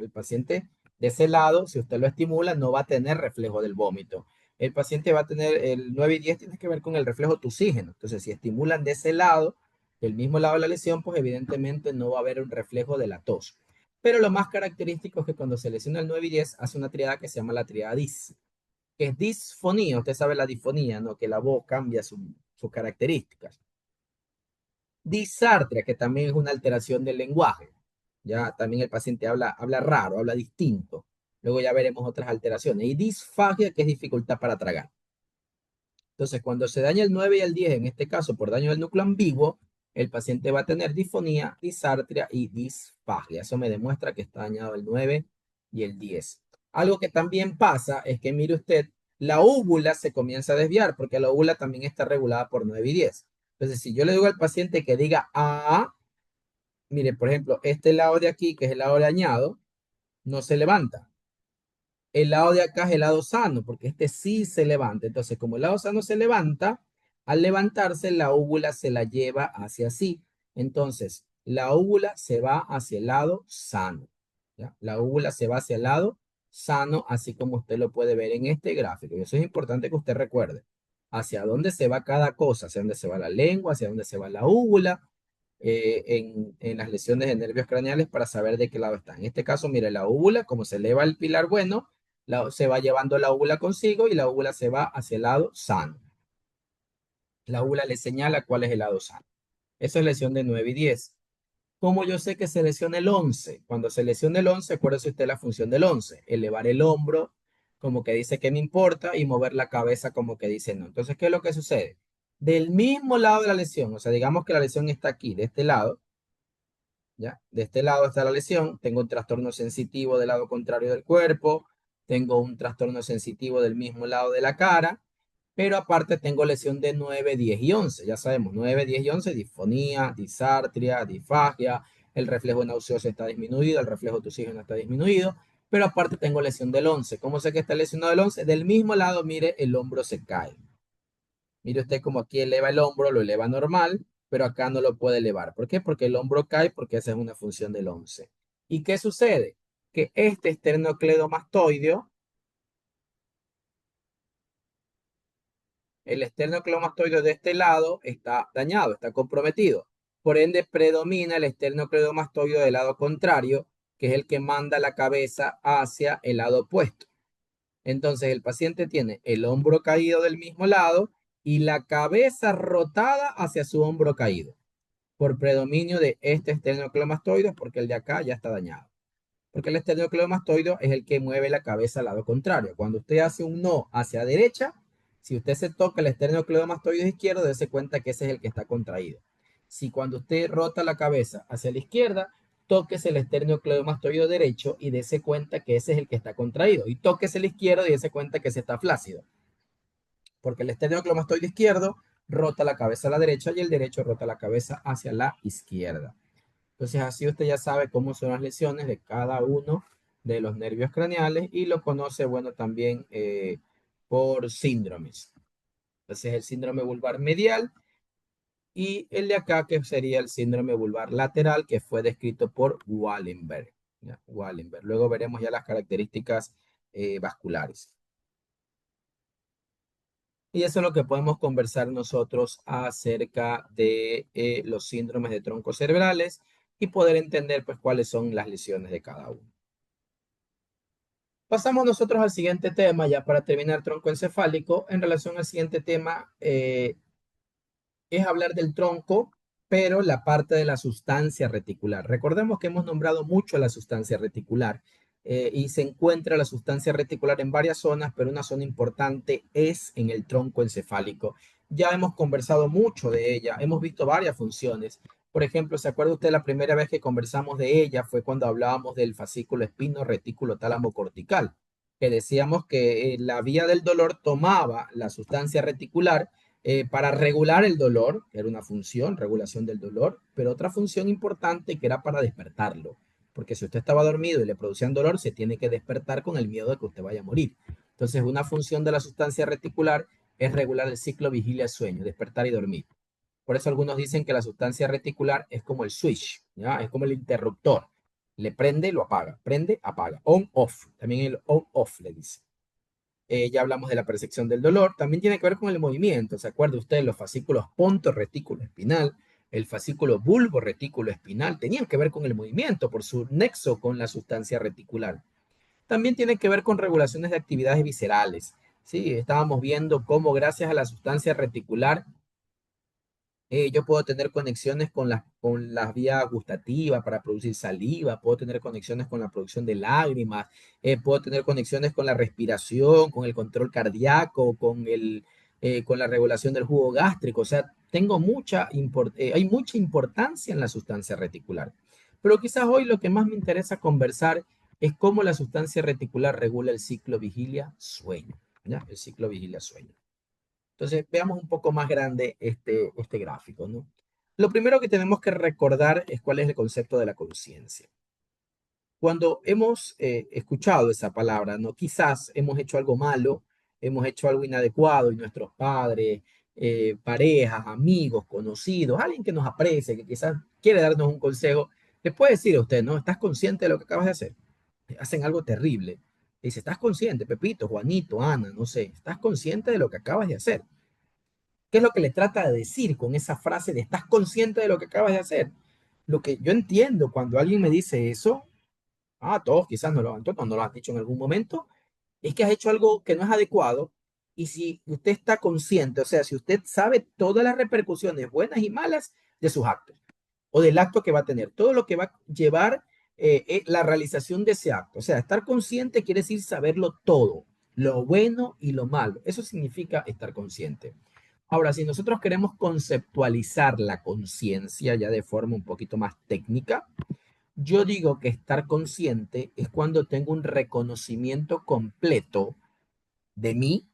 El paciente de ese lado, si usted lo estimula, no va a tener reflejo del vómito. El paciente va a tener el 9 y 10 tiene que ver con el reflejo tusígeno. Entonces, si estimulan de ese lado, del mismo lado de la lesión, pues evidentemente no va a haber un reflejo de la tos. Pero lo más característico es que cuando se lesiona el 9 y 10, hace una triada que se llama la triada DIS, que es disfonía. Usted sabe la disfonía, ¿no? Que la voz cambia sus características. Disartria, que también es una alteración del lenguaje. Ya también el paciente habla raro, habla distinto. Luego ya veremos otras alteraciones. Y disfagia, que es dificultad para tragar. Entonces, cuando se daña el 9 y el 10, en este caso por daño del núcleo ambiguo, el paciente va a tener disfonía, disartria y disfagia. Eso me demuestra que está dañado el 9 y el 10. Algo que también pasa es que, mire usted, la úvula se comienza a desviar porque la úvula también está regulada por 9 y 10. Entonces, si yo le digo al paciente que diga A, mire, por ejemplo, este lado de aquí, que es el lado dañado, no se levanta. El lado de acá es el lado sano, porque este sí se levanta. Entonces, como el lado sano se levanta, al levantarse, la úvula se la lleva hacia sí. Entonces, la úvula se va hacia el lado sano. ¿Ya? La úvula se va hacia el lado sano, así como usted lo puede ver en este gráfico. Y eso es importante que usted recuerde. Hacia dónde se va cada cosa, hacia dónde se va la lengua, hacia dónde se va la úvula, en las lesiones de nervios craneales para saber de qué lado está. En este caso, mire, la úvula, como se eleva el pilar bueno, se va llevando la úvula consigo y la úvula se va hacia el lado sano. La úvula le señala cuál es el lado sano. Eso es lesión de 9 y 10. ¿Cómo yo sé que se lesiona el 11? Cuando se lesiona el 11, acuérdese usted la función del 11. Elevar el hombro como que dice que me importa y mover la cabeza como que dice no. Entonces, ¿qué es lo que sucede? Del mismo lado de la lesión, o sea, digamos que la lesión está aquí, de este lado, ¿ya? De este lado está la lesión, tengo un trastorno sensitivo del lado contrario del cuerpo, tengo un trastorno sensitivo del mismo lado de la cara, pero aparte tengo lesión de 9, 10 y 11. Ya sabemos, 9, 10 y 11, disfonía, disartria, disfagia, el reflejo nauseoso está disminuido, el reflejo tusígeno está disminuido, pero aparte tengo lesión del 11. ¿Cómo sé que está lesionado del 11? Del mismo lado, mire, el hombro se cae. Mire usted como aquí eleva el hombro, lo eleva normal, pero acá no lo puede elevar. ¿Por qué? Porque el hombro cae, porque esa es una función del 11. ¿Y qué sucede? Que este esternocleidomastoideo, el esternocleidomastoideo de este lado está dañado, está comprometido. Por ende, predomina el esternocleidomastoideo del lado contrario, que es el que manda la cabeza hacia el lado opuesto. Entonces, el paciente tiene el hombro caído del mismo lado y la cabeza rotada hacia su hombro caído, por predominio de este esternocleidomastoideo, porque el de acá ya está dañado. Porque el esternocleidomastoideo es el que mueve la cabeza al lado contrario. Cuando usted hace un no hacia derecha, si usted se toca el esternocleidomastoideo izquierdo, dése cuenta que ese es el que está contraído. Si cuando usted rota la cabeza hacia la izquierda, toques el esternocleidomastoideo derecho y dése cuenta que ese es el que está contraído. Y toques el izquierdo y dése cuenta que ese está flácido. Porque el esternocleidomastoideo izquierdo rota la cabeza a la derecha y el derecho rota la cabeza hacia la izquierda. Entonces así usted ya sabe cómo son las lesiones de cada uno de los nervios craneales y lo conoce, bueno, también por síndromes. Entonces el síndrome vulvar medial y el de acá que sería el síndrome vulvar lateral que fue descrito por Wallenberg. ¿Ya? Wallenberg. Luego veremos ya las características vasculares. Y eso es lo que podemos conversar nosotros acerca de los síndromes de troncos cerebrales y poder entender pues cuáles son las lesiones de cada uno. Pasamos nosotros al siguiente tema, ya para terminar tronco encefálico. En relación al siguiente tema, es hablar del tronco, pero la parte de la sustancia reticular. Recordemos que hemos nombrado mucho la sustancia reticular y se encuentra la sustancia reticular en varias zonas, pero una zona importante es en el tronco encefálico. Ya hemos conversado mucho de ella, hemos visto varias funciones. Por ejemplo, ¿se acuerda usted la primera vez que conversamos de ella? Fue cuando hablábamos del fascículo espino retículo tálamo cortical, que decíamos que la vía del dolor tomaba la sustancia reticular para regular el dolor, que era una función, regulación del dolor, pero otra función importante que era para despertarlo, porque si usted estaba dormido y le producían dolor, se tiene que despertar con el miedo de que usted vaya a morir. Entonces, una función de la sustancia reticular es regular el ciclo vigilia-sueño, despertar y dormir. Por eso algunos dicen que la sustancia reticular es como el switch, ¿ya? Es como el interruptor. Le prende, lo apaga, prende, apaga, on, off, también el on, off le dice. Ya hablamos de la percepción del dolor, también tiene que ver con el movimiento, ¿se acuerda usted? Los fascículos ponto retículo espinal, el fascículo bulbo retículo espinal, tenían que ver con el movimiento por su nexo con la sustancia reticular. También tiene que ver con regulaciones de actividades viscerales, ¿sí? Estábamos viendo cómo gracias a la sustancia reticular yo puedo tener conexiones con las vías gustativas para producir saliva, puedo tener conexiones con la producción de lágrimas, puedo tener conexiones con la respiración, con el control cardíaco, con la regulación del jugo gástrico. O sea, hay mucha importancia en la sustancia reticular. Pero quizás hoy lo que más me interesa conversar es cómo la sustancia reticular regula el ciclo vigilia-sueño. ¿Ya? El ciclo vigilia-sueño. Entonces, veamos un poco más grande este gráfico, ¿no? Lo primero que tenemos que recordar es cuál es el concepto de la conciencia. Cuando hemos escuchado esa palabra, ¿no? Quizás hemos hecho algo malo, hemos hecho algo inadecuado y nuestros padres, parejas, amigos, conocidos, alguien que nos aprecie, que quizás quiere darnos un consejo, le puede decir a usted, ¿no? ¿Estás consciente de lo que acabas de hacer? Hacen algo terrible. Dice, ¿estás consciente, Pepito, Juanito, Ana, no sé, ¿estás consciente de lo que acabas de hacer? ¿Qué es lo que le trata de decir con esa frase de estás consciente de lo que acabas de hacer? Lo que yo entiendo cuando alguien me dice eso, todos quizás no lo han dicho en algún momento, es que has hecho algo que no es adecuado y si usted está consciente, o sea, si usted sabe todas las repercusiones buenas y malas de sus actos o del acto que va a tener, todo lo que va a llevar la realización de ese acto. O sea, estar consciente quiere decir saberlo todo, lo bueno y lo malo. Eso significa estar consciente. Ahora, si nosotros queremos conceptualizar la conciencia ya de forma un poquito más técnica, yo digo que estar consciente es cuando tengo un reconocimiento completo de mí,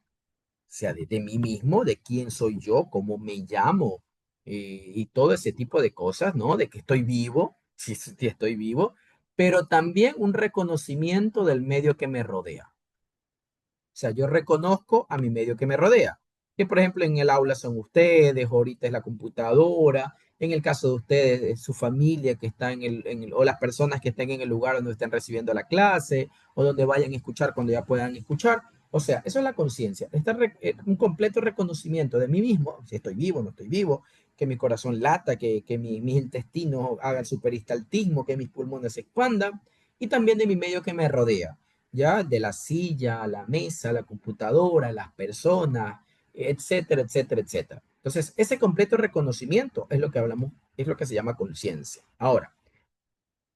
o sea, de mí mismo, de quién soy yo, cómo me llamo y todo ese tipo de cosas, ¿no? De que estoy vivo, sí estoy vivo, pero también un reconocimiento del medio que me rodea. O sea, yo reconozco a mi medio que me rodea, que por ejemplo en el aula son ustedes, ahorita es la computadora, en el caso de ustedes, es su familia que está o las personas que estén en el lugar donde estén recibiendo la clase, o donde vayan a escuchar cuando ya puedan escuchar. O sea, eso es la conciencia, un completo reconocimiento de mí mismo, si estoy vivo, no estoy vivo, que mi corazón lata, que mis intestinos hagan superistaltismo, que mis pulmones se expandan, y también de mi medio que me rodea, ya de la silla, la mesa, la computadora, las personas, etcétera, etcétera, etcétera. Entonces, ese completo reconocimiento es lo que hablamos, es lo que se llama conciencia. Ahora,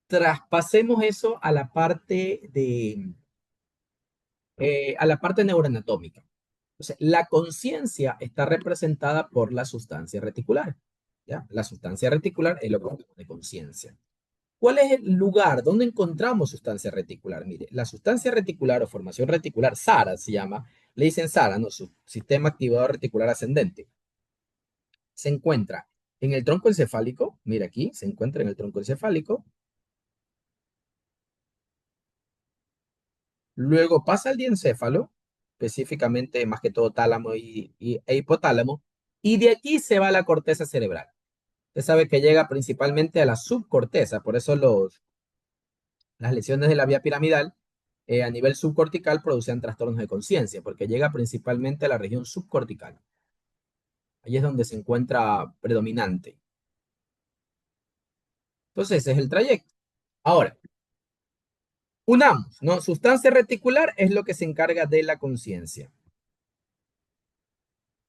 traspasemos eso a la parte neuroanatómica. O sea, la conciencia está representada por la sustancia reticular. ¿Ya? La sustancia reticular es lo que hablamos de conciencia. ¿Cuál es el lugar donde encontramos sustancia reticular? Mire, la sustancia reticular o formación reticular, SARA se llama, le dicen SARA, ¿no? Su sistema activador reticular ascendente. Se encuentra en el tronco encefálico, mira aquí, se encuentra en el tronco encefálico, luego pasa al diencéfalo, específicamente más que todo tálamo e hipotálamo, y de aquí se va a la corteza cerebral. Usted sabe que llega principalmente a la subcorteza, por eso las lesiones de la vía piramidal a nivel subcortical producen trastornos de conciencia, porque llega principalmente a la región subcortical. Ahí es donde se encuentra predominante. Entonces, ese es el trayecto. Ahora, unamos, ¿no? Sustancia reticular es lo que se encarga de la conciencia.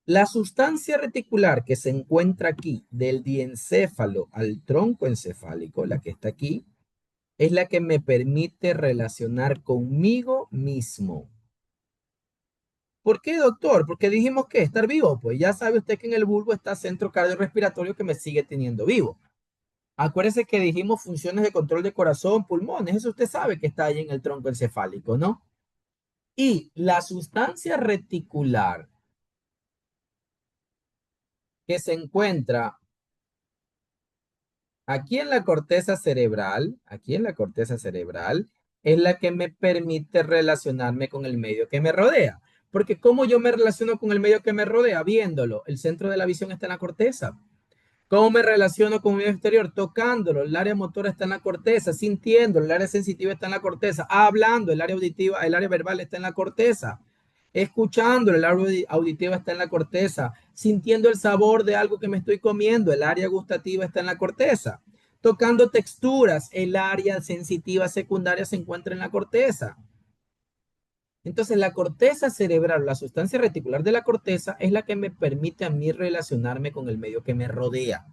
La sustancia reticular que se encuentra aquí, del diencéfalo al tronco encefálico, la que está aquí, es la que me permite relacionar conmigo mismo. ¿Por qué, doctor? Porque dijimos que estar vivo, pues ya sabe usted que en el bulbo está centro cardiorrespiratorio que me sigue teniendo vivo. Acuérdese que dijimos funciones de control de corazón, pulmones, eso usted sabe que está ahí en el tronco encefálico, ¿no? Y la sustancia reticular que se encuentra aquí en la corteza cerebral, es la que me permite relacionarme con el medio que me rodea. Porque ¿cómo yo me relaciono con el medio que me rodea? Viéndolo. El centro de la visión está en la corteza. ¿Cómo me relaciono con mi medio exterior? Tocándolo. El área motora está en la corteza, sintiéndolo. El área sensitiva está en la corteza, hablando. El área auditiva, el área verbal está en la corteza. Escuchándolo. El área auditiva está en la corteza. Sintiendo el sabor de algo que me estoy comiendo. El área gustativa está en la corteza. Tocando texturas. El área sensitiva secundaria se encuentra en la corteza. Entonces, la corteza cerebral, la sustancia reticular de la corteza, es la que me permite a mí relacionarme con el medio que me rodea.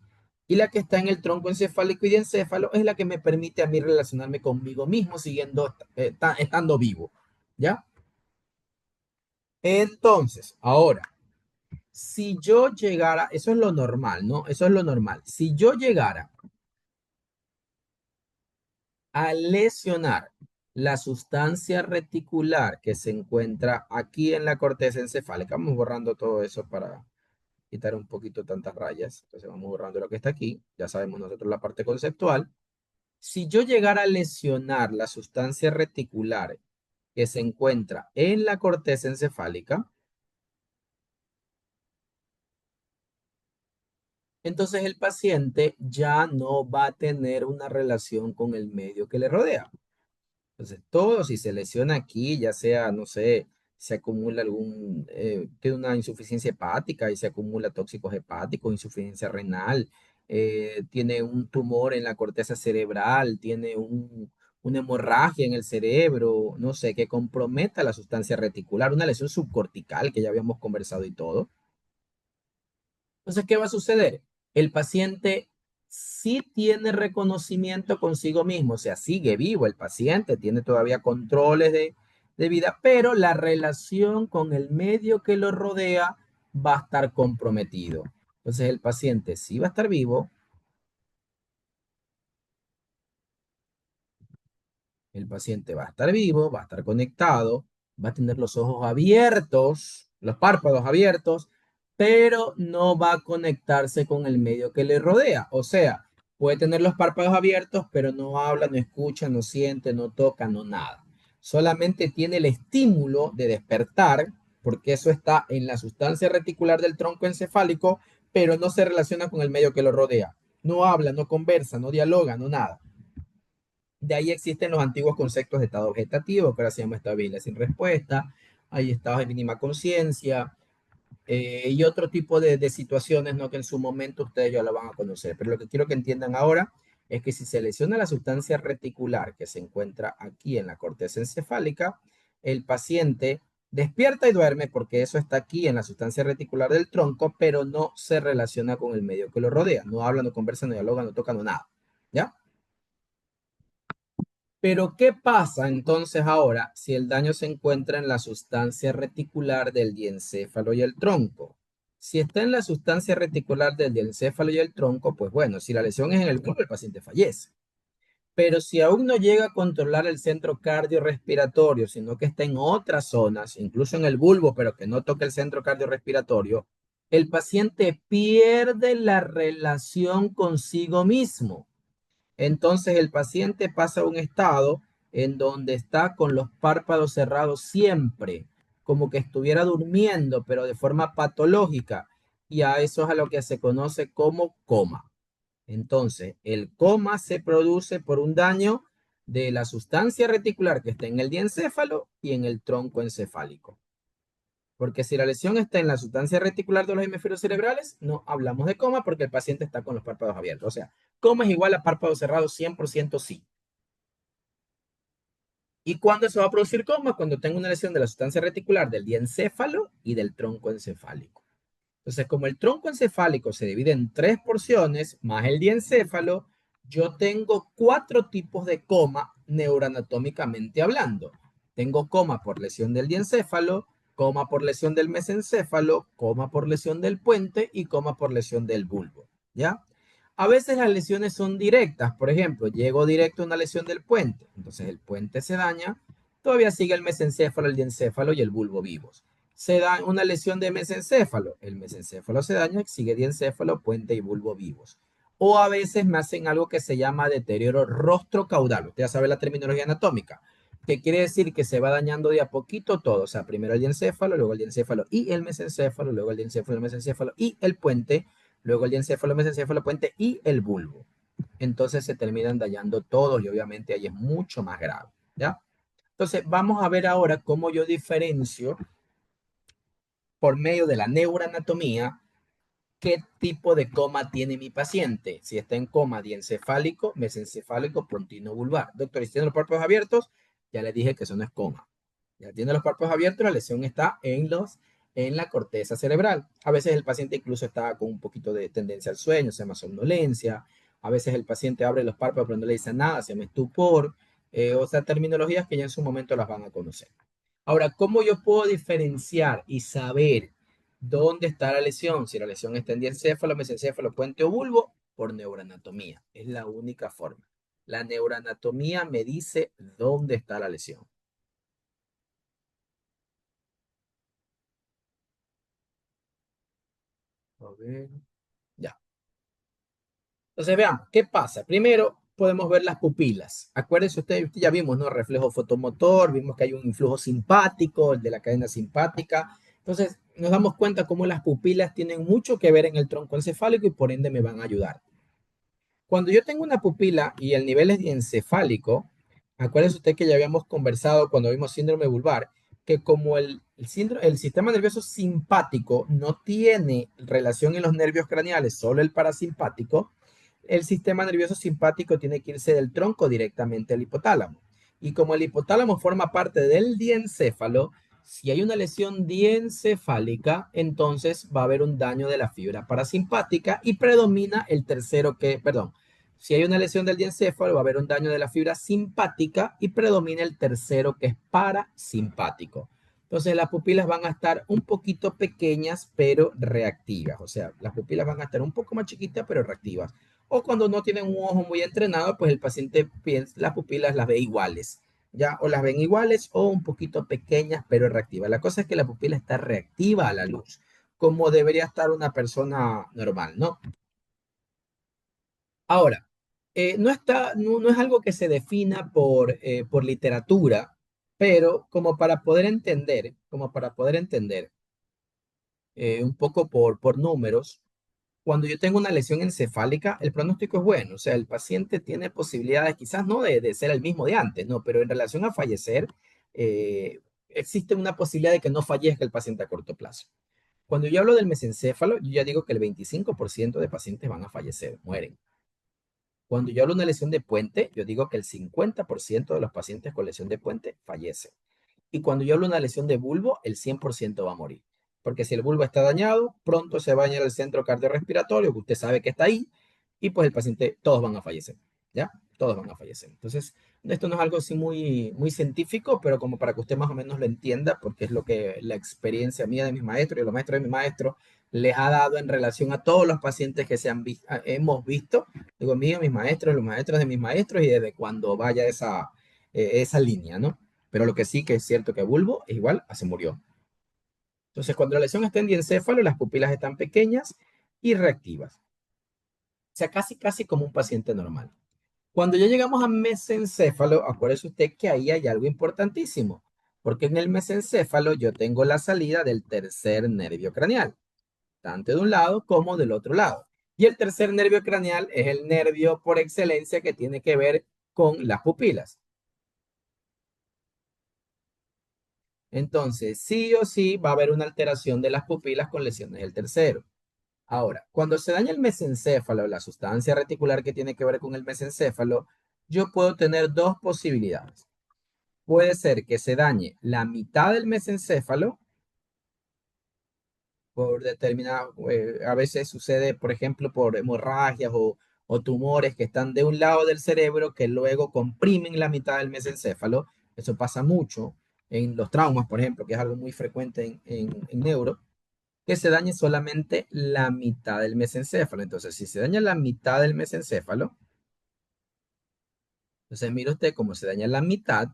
Y la que está en el tronco encefálico y diencéfalo es la que me permite a mí relacionarme conmigo mismo siguiendo, estando vivo. ¿Ya? Entonces, ahora, si yo llegara, eso es lo normal, ¿no? Eso es lo normal. Si yo llegara a lesionar la sustancia reticular que se encuentra aquí en la corteza encefálica, vamos borrando todo eso para quitar un poquito tantas rayas. Entonces vamos borrando lo que está aquí. Ya sabemos nosotros la parte conceptual. Si yo llegara a lesionar la sustancia reticular que se encuentra en la corteza encefálica, entonces el paciente ya no va a tener una relación con el medio que le rodea. Entonces, todo, si se lesiona aquí, ya sea, no sé, se acumula tiene una insuficiencia hepática y se acumula tóxicos hepáticos, insuficiencia renal, tiene un tumor en la corteza cerebral, tiene una hemorragia en el cerebro, no sé, que comprometa la sustancia reticular, una lesión subcortical que ya habíamos conversado y todo. Entonces, ¿qué va a suceder? El paciente sí tiene reconocimiento consigo mismo, o sea, sigue vivo el paciente, tiene todavía controles de vida, pero la relación con el medio que lo rodea va a estar comprometido. Entonces, el paciente sí va a estar vivo, el paciente va a estar vivo, va a estar conectado, va a tener los ojos abiertos, los párpados abiertos, pero no va a conectarse con el medio que le rodea. O sea, puede tener los párpados abiertos, pero no habla, no escucha, no siente, no toca, no nada. Solamente tiene el estímulo de despertar, porque eso está en la sustancia reticular del tronco encefálico, pero no se relaciona con el medio que lo rodea. No habla, no conversa, no dialoga, no nada. De ahí existen los antiguos conceptos de estado vegetativo, que ahora se llama estado de sin respuesta, hay estados de mínima conciencia y otro tipo de situaciones, ¿no? Que en su momento ustedes ya lo van a conocer. Pero lo que quiero que entiendan ahora es que si se lesiona la sustancia reticular que se encuentra aquí en la corteza encefálica, el paciente despierta y duerme porque eso está aquí en la sustancia reticular del tronco, pero no se relaciona con el medio que lo rodea. No habla, no conversa, no dialoga, no toca, no nada. ¿Ya? Pero, ¿qué pasa entonces ahora si el daño se encuentra en la sustancia reticular del diencéfalo y el tronco? Si está en la sustancia reticular del diencéfalo y el tronco, pues bueno, si la lesión es en el bulbo, el paciente fallece. Pero si aún no llega a controlar el centro cardiorrespiratorio, sino que está en otras zonas, incluso en el bulbo, pero que no toca el centro cardiorrespiratorio, el paciente pierde la relación consigo mismo. Entonces el paciente pasa a un estado en donde está con los párpados cerrados siempre, como que estuviera durmiendo, pero de forma patológica. Y a eso es a lo que se conoce como coma. Entonces, el coma se produce por un daño de la sustancia reticular que está en el diencéfalo y en el tronco encefálico. Porque si la lesión está en la sustancia reticular de los hemisferios cerebrales, no hablamos de coma porque el paciente está con los párpados abiertos. O sea, coma es igual a párpados cerrados 100% sí. ¿Y cuándo se va a producir coma? Cuando tengo una lesión de la sustancia reticular del diencéfalo y del tronco encefálico. Entonces, como el tronco encefálico se divide en tres porciones, más el diencéfalo, yo tengo cuatro tipos de coma neuroanatómicamente hablando. Tengo coma por lesión del diencéfalo, coma por lesión del mesencéfalo, coma por lesión del puente y coma por lesión del bulbo. ¿Ya? A veces las lesiones son directas. Por ejemplo, llego directo a una lesión del puente. Entonces el puente se daña, todavía sigue el mesencéfalo, el diencéfalo y el bulbo vivos. Se da una lesión de mesencéfalo, el mesencéfalo se daña, sigue diencéfalo, puente y bulbo vivos. O a veces me hacen algo que se llama deterioro rostro-caudal. Usted ya sabe la terminología anatómica, que quiere decir que se va dañando de a poquito todo. O sea, primero el diencéfalo, luego el diencéfalo y el mesencéfalo, luego el diencéfalo, el mesencéfalo y el puente, luego el diencéfalo, mesencéfalo, puente y el bulbo. Entonces se terminan dañando todos y obviamente ahí es mucho más grave, ¿ya? Entonces vamos a ver ahora cómo yo diferencio por medio de la neuroanatomía qué tipo de coma tiene mi paciente. Si está en coma diencefálico, mesencefálico, pontino vulvar. Doctor, ¿y si tiene los párpados abiertos? Ya le dije que eso no es coma. Ya tiene los párpados abiertos, la lesión está en la corteza cerebral. A veces el paciente incluso está con un poquito de tendencia al sueño, se llama somnolencia. A veces el paciente abre los párpados pero no le dice nada, se llama estupor. O sea, terminologías que ya en su momento las van a conocer. Ahora, ¿cómo yo puedo diferenciar y saber dónde está la lesión? Si la lesión está en diencéfalo, mesencéfalo, puente o bulbo, por neuroanatomía. Es la única forma. La neuroanatomía me dice dónde está la lesión. A ver. Ya. Entonces, veamos, ¿qué pasa? Primero, podemos ver las pupilas. Acuérdense ustedes, ya vimos, ¿no? Reflejo fotomotor, vimos que hay un influjo simpático, el de la cadena simpática. Entonces, nos damos cuenta cómo las pupilas tienen mucho que ver en el tronco encefálico y por ende me van a ayudar. Cuando yo tengo una pupila y el nivel es encefálico, acuérdense usted que ya habíamos conversado cuando vimos síndrome vulvar, que como el sistema nervioso simpático no tiene relación en los nervios craneales, solo el parasimpático, el sistema nervioso simpático tiene que irse del tronco directamente al hipotálamo. Y como el hipotálamo forma parte del diencéfalo, si hay una lesión diencefálica, entonces va a haber un daño de la fibra parasimpática y predomina el tercero que, perdón, si hay una lesión del diencéfalo, va a haber un daño de la fibra simpática y predomina el tercero que es parasimpático. Entonces las pupilas van a estar un poquito pequeñas pero reactivas. O sea, las pupilas van a estar un poco más chiquitas pero reactivas. O cuando no tienen un ojo muy entrenado, pues el paciente piensa, las pupilas las ve iguales. Ya, o las ven iguales o un poquito pequeñas pero reactivas. La cosa es que la pupila está reactiva a la luz, como debería estar una persona normal, ¿no? Ahora, no es algo que se defina por literatura, pero como para poder entender un poco por números, cuando yo tengo una lesión encefálica, el pronóstico es bueno. O sea, el paciente tiene posibilidades, quizás no de ser el mismo de antes, no, pero en relación a fallecer, existe una posibilidad de que no fallezca el paciente a corto plazo. Cuando yo hablo del mesencéfalo, yo ya digo que el 25% de pacientes van a fallecer, mueren. Cuando yo hablo de una lesión de puente, yo digo que el 50% de los pacientes con lesión de puente fallecen. Y cuando yo hablo de una lesión de bulbo, el 100% va a morir. Porque si el bulbo está dañado, pronto se va a dañar el centro cardiorrespiratorio, que usted sabe que está ahí, y pues el paciente, todos van a fallecer, ¿ya? Todos van a fallecer. Entonces, esto no es algo así muy científico, pero como para que usted más o menos lo entienda, porque es lo que la experiencia mía de mis maestros y de los maestros de mis maestros les ha dado en relación a todos los pacientes que hemos visto, digo mío, mis maestros, los maestros de mis maestros y desde cuando vaya esa línea, ¿no? Pero lo que sí que es cierto que bulbo es igual a se murió. Entonces, cuando la lesión está en diencéfalo, las pupilas están pequeñas y reactivas. O sea, casi como un paciente normal. Cuando ya llegamos a mesencéfalo, acuérdese usted que ahí hay algo importantísimo, porque en el mesencéfalo yo tengo la salida del tercer nervio craneal, tanto de un lado como del otro lado. Y el tercer nervio craneal es el nervio por excelencia que tiene que ver con las pupilas. Entonces, sí o sí va a haber una alteración de las pupilas con lesiones del tercero. Ahora, cuando se daña el mesencéfalo, la sustancia reticular que tiene que ver con el mesencéfalo, yo puedo tener dos posibilidades. Puede ser que se dañe la mitad del mesencéfalo por determinado, a veces sucede, por ejemplo, por hemorragias o tumores que están de un lado del cerebro que luego comprimen la mitad del mesencéfalo. Eso pasa mucho en los traumas, por ejemplo, que es algo muy frecuente en neuro, que se dañe solamente la mitad del mesencéfalo. Entonces, si se daña la mitad del mesencéfalo, entonces mire usted cómo se daña la mitad,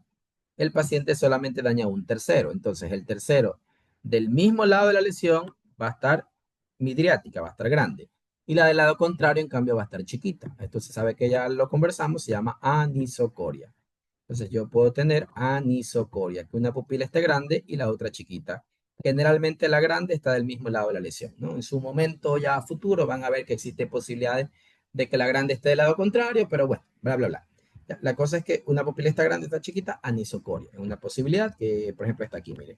el paciente solamente daña un tercero. Entonces, el tercero del mismo lado de la lesión va a estar midriática, va a estar grande. Y la del lado contrario, en cambio, va a estar chiquita. Esto se sabe que ya lo conversamos, se llama anisocoria. Entonces, yo puedo tener anisocoria, que una pupila esté grande y la otra chiquita. Generalmente la grande está del mismo lado de la lesión, ¿no? En su momento ya futuro van a ver que existen posibilidades de que la grande esté del lado contrario, pero bueno, bla, bla, bla. Ya, la cosa es que una pupila está grande, está chiquita, anisocoria. Es una posibilidad que, por ejemplo, está aquí, mire,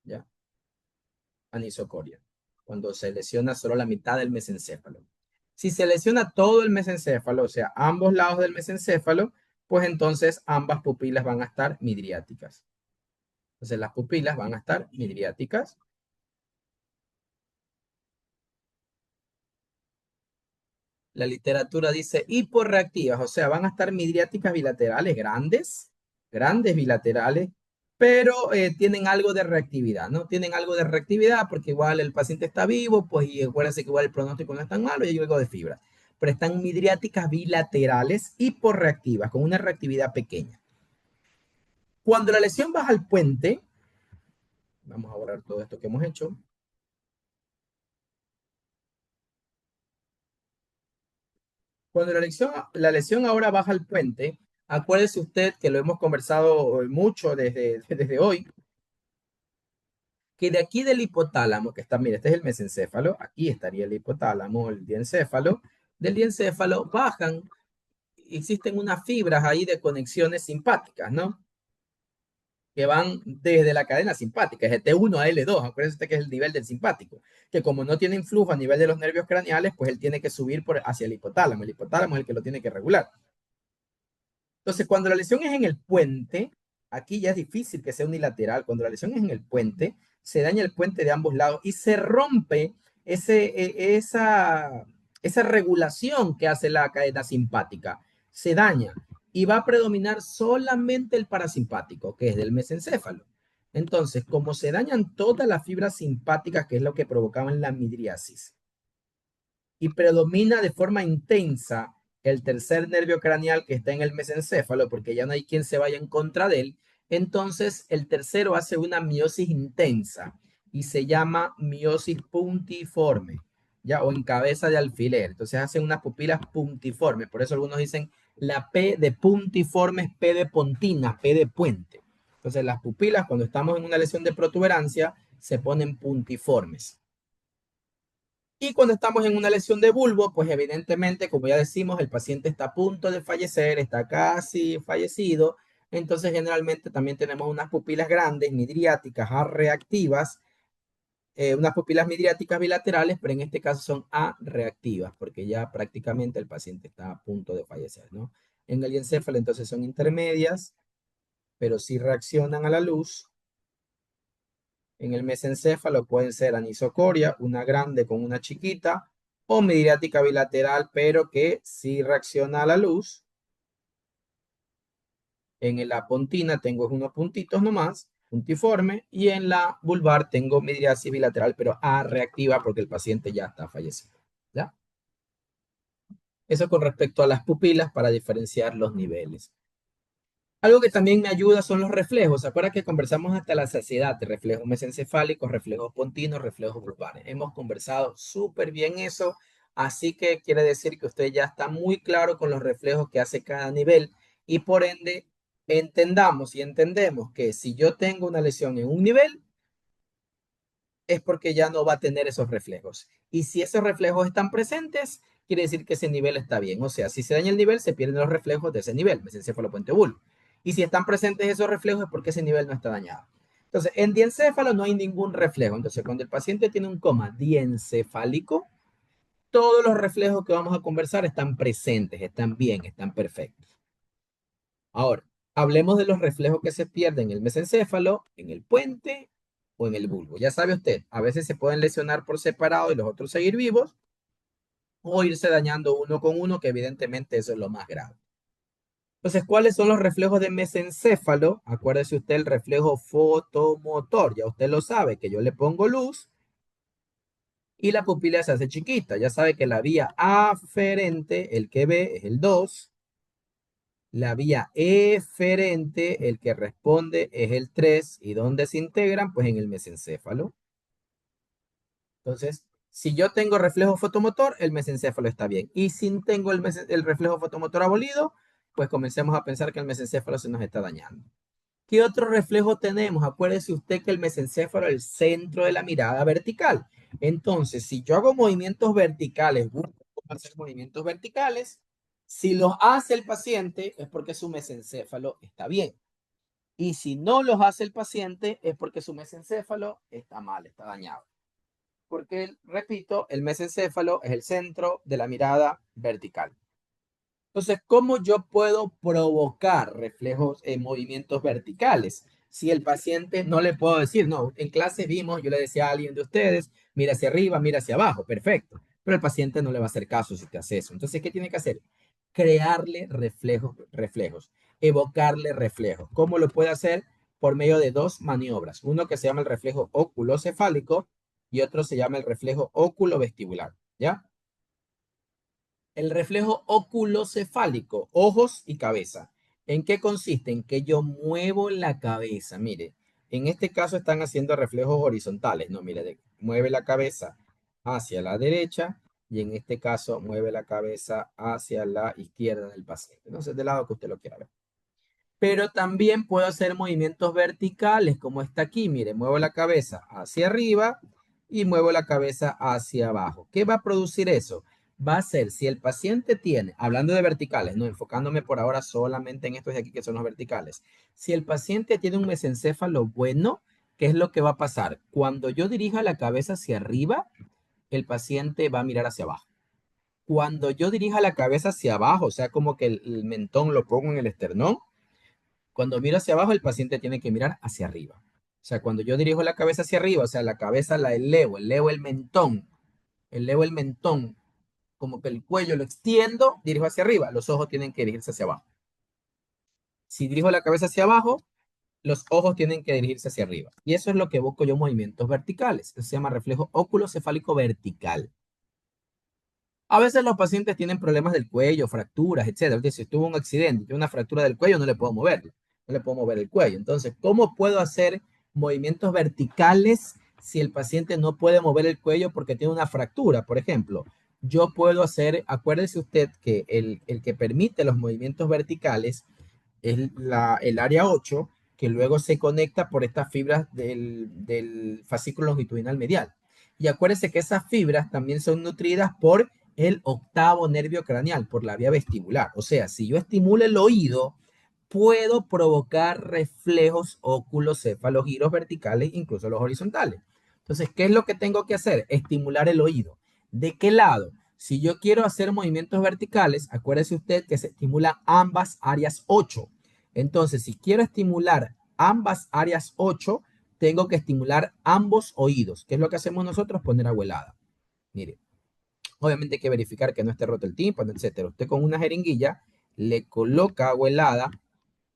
ya, anisocoria. Cuando se lesiona solo la mitad del mesencéfalo. Si se lesiona todo el mesencéfalo, o sea, ambos lados del mesencéfalo, pues entonces ambas pupilas van a estar midriáticas. Entonces las pupilas van a estar midriáticas. La literatura dice hiporreactivas, o sea, van a estar midriáticas bilaterales grandes, grandes bilaterales, pero tienen algo de reactividad, ¿no? Tienen algo de reactividad porque igual el paciente está vivo, pues y acuérdense que igual el pronóstico no es tan malo y hay algo de fibra. Pero están midriáticas bilaterales hiporreactivas, con una reactividad pequeña. Cuando la lesión baja al puente, vamos a borrar todo esto que hemos hecho. Cuando la lesión ahora baja al puente, acuérdese usted que lo hemos conversado mucho desde hoy, que de aquí del hipotálamo, que está, mire, este es el mesencéfalo, aquí estaría el hipotálamo, el diencéfalo, del diencéfalo bajan, existen unas fibras ahí de conexiones simpáticas, ¿no? Que van desde la cadena simpática, es el T1 a L2, acuérdense usted que es el nivel del simpático, que como no tiene influjo a nivel de los nervios craneales, pues él tiene que subir hacia el hipotálamo es el que lo tiene que regular. Entonces, cuando la lesión es en el puente, aquí ya es difícil que sea unilateral. Cuando la lesión es en el puente, se daña el puente de ambos lados y se rompe esa regulación que hace la cadena simpática. Se daña y va a predominar solamente el parasimpático, que es del mesencéfalo. Entonces, como se dañan todas las fibras simpáticas, que es lo que provocaban la midriasis, y predomina de forma intensa el tercer nervio craneal que está en el mesencéfalo, porque ya no hay quien se vaya en contra de él, entonces el tercero hace una miosis intensa y se llama miosis puntiforme, ya, o en cabeza de alfiler. Entonces hacen unas pupilas puntiformes, por eso algunos dicen la P de puntiforme es P de pontina, P de puente. Entonces las pupilas cuando estamos en una lesión de protuberancia se ponen puntiformes. Y cuando estamos en una lesión de bulbo, pues evidentemente, como ya decimos, el paciente está a punto de fallecer, está casi fallecido. Entonces, generalmente también tenemos unas pupilas grandes, midriáticas, reactivas, unas pupilas midriáticas bilaterales, pero en este caso son reactivas, porque ya prácticamente el paciente está a punto de fallecer, ¿no? En el encéfalo, entonces son intermedias, pero sí reaccionan a la luz. En el mesencéfalo pueden ser anisocoria, una grande con una chiquita, o midriática bilateral, pero que sí reacciona a la luz. En la pontina tengo unos puntitos nomás, puntiforme, y en la vulvar tengo midriasis bilateral, pero reactiva porque el paciente ya está fallecido. ¿Ya? Eso con respecto a las pupilas para diferenciar los niveles. Algo que también me ayuda son los reflejos. ¿Se acuerdan que conversamos hasta la saciedad de reflejos mesencefálicos, reflejos pontinos, reflejos vulvares? Hemos conversado súper bien eso, así que quiere decir que usted ya está muy claro con los reflejos que hace cada nivel y por ende entendamos y entendemos que si yo tengo una lesión en un nivel, es porque ya no va a tener esos reflejos. Y si esos reflejos están presentes, quiere decir que ese nivel está bien. O sea, si se daña el nivel, se pierden los reflejos de ese nivel, mesencéfalo puente bulbo. Y si están presentes esos reflejos, es porque ese nivel no está dañado. Entonces, en diencéfalo no hay ningún reflejo. Entonces, cuando el paciente tiene un coma diencefálico, todos los reflejos que vamos a conversar están presentes, están bien, están perfectos. Ahora, hablemos de los reflejos que se pierden en el mesencéfalo, en el puente o en el bulbo. Ya sabe usted, a veces se pueden lesionar por separado y los otros seguir vivos, o irse dañando uno con uno, que evidentemente eso es lo más grave. Entonces, ¿cuáles son los reflejos de mesencéfalo? Acuérdese usted el reflejo fotomotor, ya usted lo sabe, que yo le pongo luz y la pupila se hace chiquita. Ya sabe que la vía aferente, el que ve, es el 2. La vía eferente, el que responde es el 3. ¿Y dónde se integran? Pues en el mesencéfalo. Entonces, si yo tengo reflejo fotomotor, el mesencéfalo está bien. Y si tengo el reflejo fotomotor abolido, pues comencemos a pensar que el mesencéfalo se nos está dañando. ¿Qué otro reflejo tenemos? Acuérdese usted que el mesencéfalo es el centro de la mirada vertical. Entonces, si yo hago movimientos verticales, busco hacer movimientos verticales, si los hace el paciente es porque su mesencéfalo está bien. Y si no los hace el paciente es porque su mesencéfalo está mal, está dañado. Porque, repito, el mesencéfalo es el centro de la mirada vertical. Entonces, ¿cómo yo puedo provocar reflejos en movimientos verticales? Si el paciente no le puedo decir, no, en clase vimos, yo le decía a alguien de ustedes, mira hacia arriba, mira hacia abajo, perfecto. Pero el paciente no le va a hacer caso si te hace eso. Entonces, ¿qué tiene que hacer? Crearle reflejos, evocarle reflejos. ¿Cómo lo puede hacer? Por medio de dos maniobras. Uno que se llama el reflejo oculocefálico y otro se llama el reflejo oculovestibular. ¿Ya? El reflejo oculocefálico, ojos y cabeza. ¿En qué consiste? En que yo muevo la cabeza. Mire, en este caso están haciendo reflejos horizontales. No, mire, mueve la cabeza hacia la derecha y en este caso mueve la cabeza hacia la izquierda del paciente. Entonces, del lado que usted lo quiera ver. Pero también puedo hacer movimientos verticales, como está aquí. Mire, muevo la cabeza hacia arriba y muevo la cabeza hacia abajo. ¿Qué va a producir eso? Va a ser, si el paciente tiene, hablando de verticales, no enfocándome por ahora solamente en estos de aquí que son los verticales, si el paciente tiene un mesencéfalo bueno, ¿qué es lo que va a pasar? Cuando yo dirija la cabeza hacia arriba, el paciente va a mirar hacia abajo. Cuando yo dirija la cabeza hacia abajo, o sea, como que el mentón lo pongo en el esternón, cuando miro hacia abajo, el paciente tiene que mirar hacia arriba. O sea, cuando yo dirijo la cabeza hacia arriba, o sea, la cabeza la elevo elevo el mentón, como que el cuello lo extiendo, dirijo hacia arriba, los ojos tienen que dirigirse hacia abajo. Si dirijo la cabeza hacia abajo, los ojos tienen que dirigirse hacia arriba. Y eso es lo que evoco yo movimientos verticales. Eso se llama reflejo oculocefálico vertical. A veces los pacientes tienen problemas del cuello, fracturas, etcétera. Es decir, si tuvo un accidente, tiene una fractura del cuello, no le puedo moverlo, no le puedo mover el cuello. Entonces, ¿cómo puedo hacer movimientos verticales si el paciente no puede mover el cuello porque tiene una fractura? Por ejemplo, yo puedo hacer, acuérdese usted que el que permite los movimientos verticales es el área 8 que luego se conecta por estas fibras del fascículo longitudinal medial. Y acuérdese que esas fibras también son nutridas por el octavo nervio craneal, por la vía vestibular. O sea, si yo estimulo el oído, puedo provocar reflejos óculo-céfalo-giros verticales, incluso los horizontales. Entonces, ¿qué es lo que tengo que hacer? Estimular el oído. ¿De qué lado? Si yo quiero hacer movimientos verticales, acuérdese usted que se estimulan ambas áreas 8. Entonces, si quiero estimular ambas áreas 8, tengo que estimular ambos oídos. ¿Qué es lo que hacemos nosotros? Poner abuelada. Mire, obviamente hay que verificar que no esté roto el tímpano, etcétera. Usted con una jeringuilla le coloca abuelada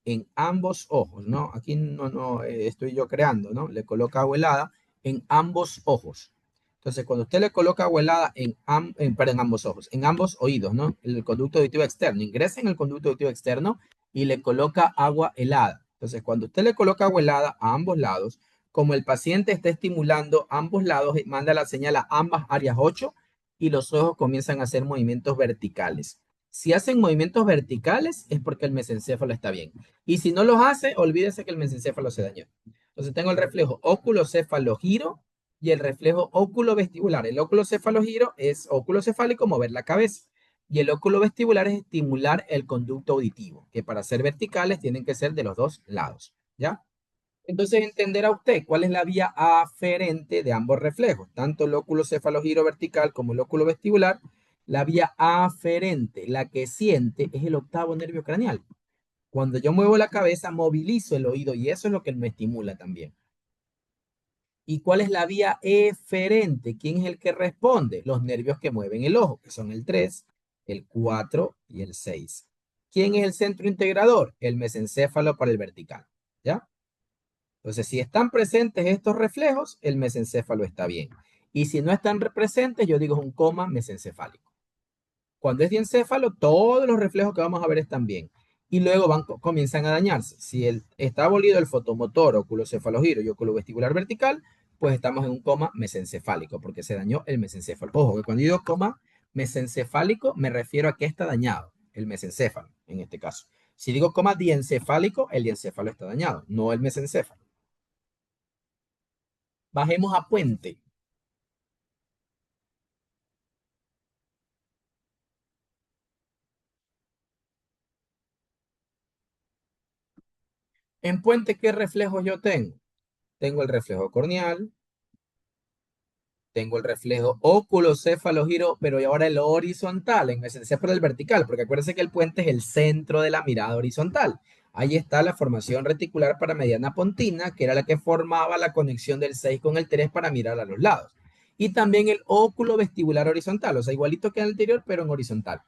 en ambos ojos, ¿no? Aquí no estoy yo creando, ¿no? Le coloca abuelada en ambos ojos. Entonces, cuando usted le coloca abuelada en ambos ojos, en ambos oídos, ¿no? El conducto auditivo externo, ingresa en el conducto auditivo externo y le coloca agua helada. Entonces, cuando usted le coloca agua helada a ambos lados, como el paciente está estimulando ambos lados, manda la señal a ambas áreas 8 y los ojos comienzan a hacer movimientos verticales. Si hacen movimientos verticales es porque el mesencéfalo está bien. Y si no los hace, olvídese que el mesencéfalo se dañó. Entonces tengo el reflejo óculo-céfalo-giro y el reflejo óculo-vestibular. El óculo-céfalo-giro es óculo-cefálico, mover la cabeza. Y el óculo-vestibular es estimular el conducto auditivo, que para ser verticales tienen que ser de los dos lados. ¿Ya? Entonces entenderá usted cuál es la vía aferente de ambos reflejos, tanto el óculo cefalogiro vertical como el óculo vestibular. La vía aferente, la que siente, es el octavo nervio craneal. Cuando yo muevo la cabeza, movilizo el oído y eso es lo que me estimula también. ¿Y cuál es la vía eferente? ¿Quién es el que responde? Los nervios que mueven el ojo, que son el 3, el 4 y el 6. ¿Quién es el centro integrador? El mesencéfalo para el vertical. ¿Ya? Entonces, si están presentes estos reflejos, el mesencéfalo está bien. Y si no están presentes, yo digo es un coma mesencefálico. Cuando es diencéfalo, todos los reflejos que vamos a ver están bien. Y luego comienzan a dañarse. Si está abolido el fotomotor, oculocefalogiro y oculovestibular vertical, pues estamos en un coma mesencefálico, porque se dañó el mesencéfalo. Ojo, que cuando digo coma mesencefálico, me refiero a que está dañado el mesencéfalo, en este caso. Si digo coma diencefálico, el diencéfalo está dañado, no el mesencéfalo. Bajemos a puente. En puente, ¿qué reflejos yo tengo? Tengo el reflejo corneal, tengo el reflejo óculo-cefalogiro, pero y ahora el horizontal, en vez de ser por el vertical, porque acuérdense que el puente es el centro de la mirada horizontal. Ahí está la formación reticular para mediana pontina, que era la que formaba la conexión del 6 con el 3 para mirar a los lados. Y también el óculo vestibular horizontal, o sea, igualito que el anterior, pero en horizontal.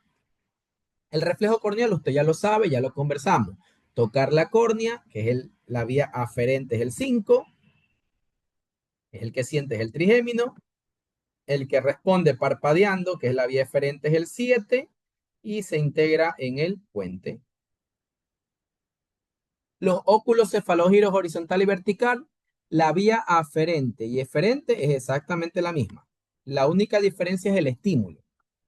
El reflejo corneal, usted ya lo sabe, ya lo conversamos. Tocar la córnea, que es la vía aferente, es el 5, es el que siente, es el trigémino. El que responde parpadeando, que es la vía eferente, es el 7 y se integra en el puente. Los óculos cefalógiros horizontal y vertical, la vía aferente y eferente es exactamente la misma. La única diferencia es el estímulo.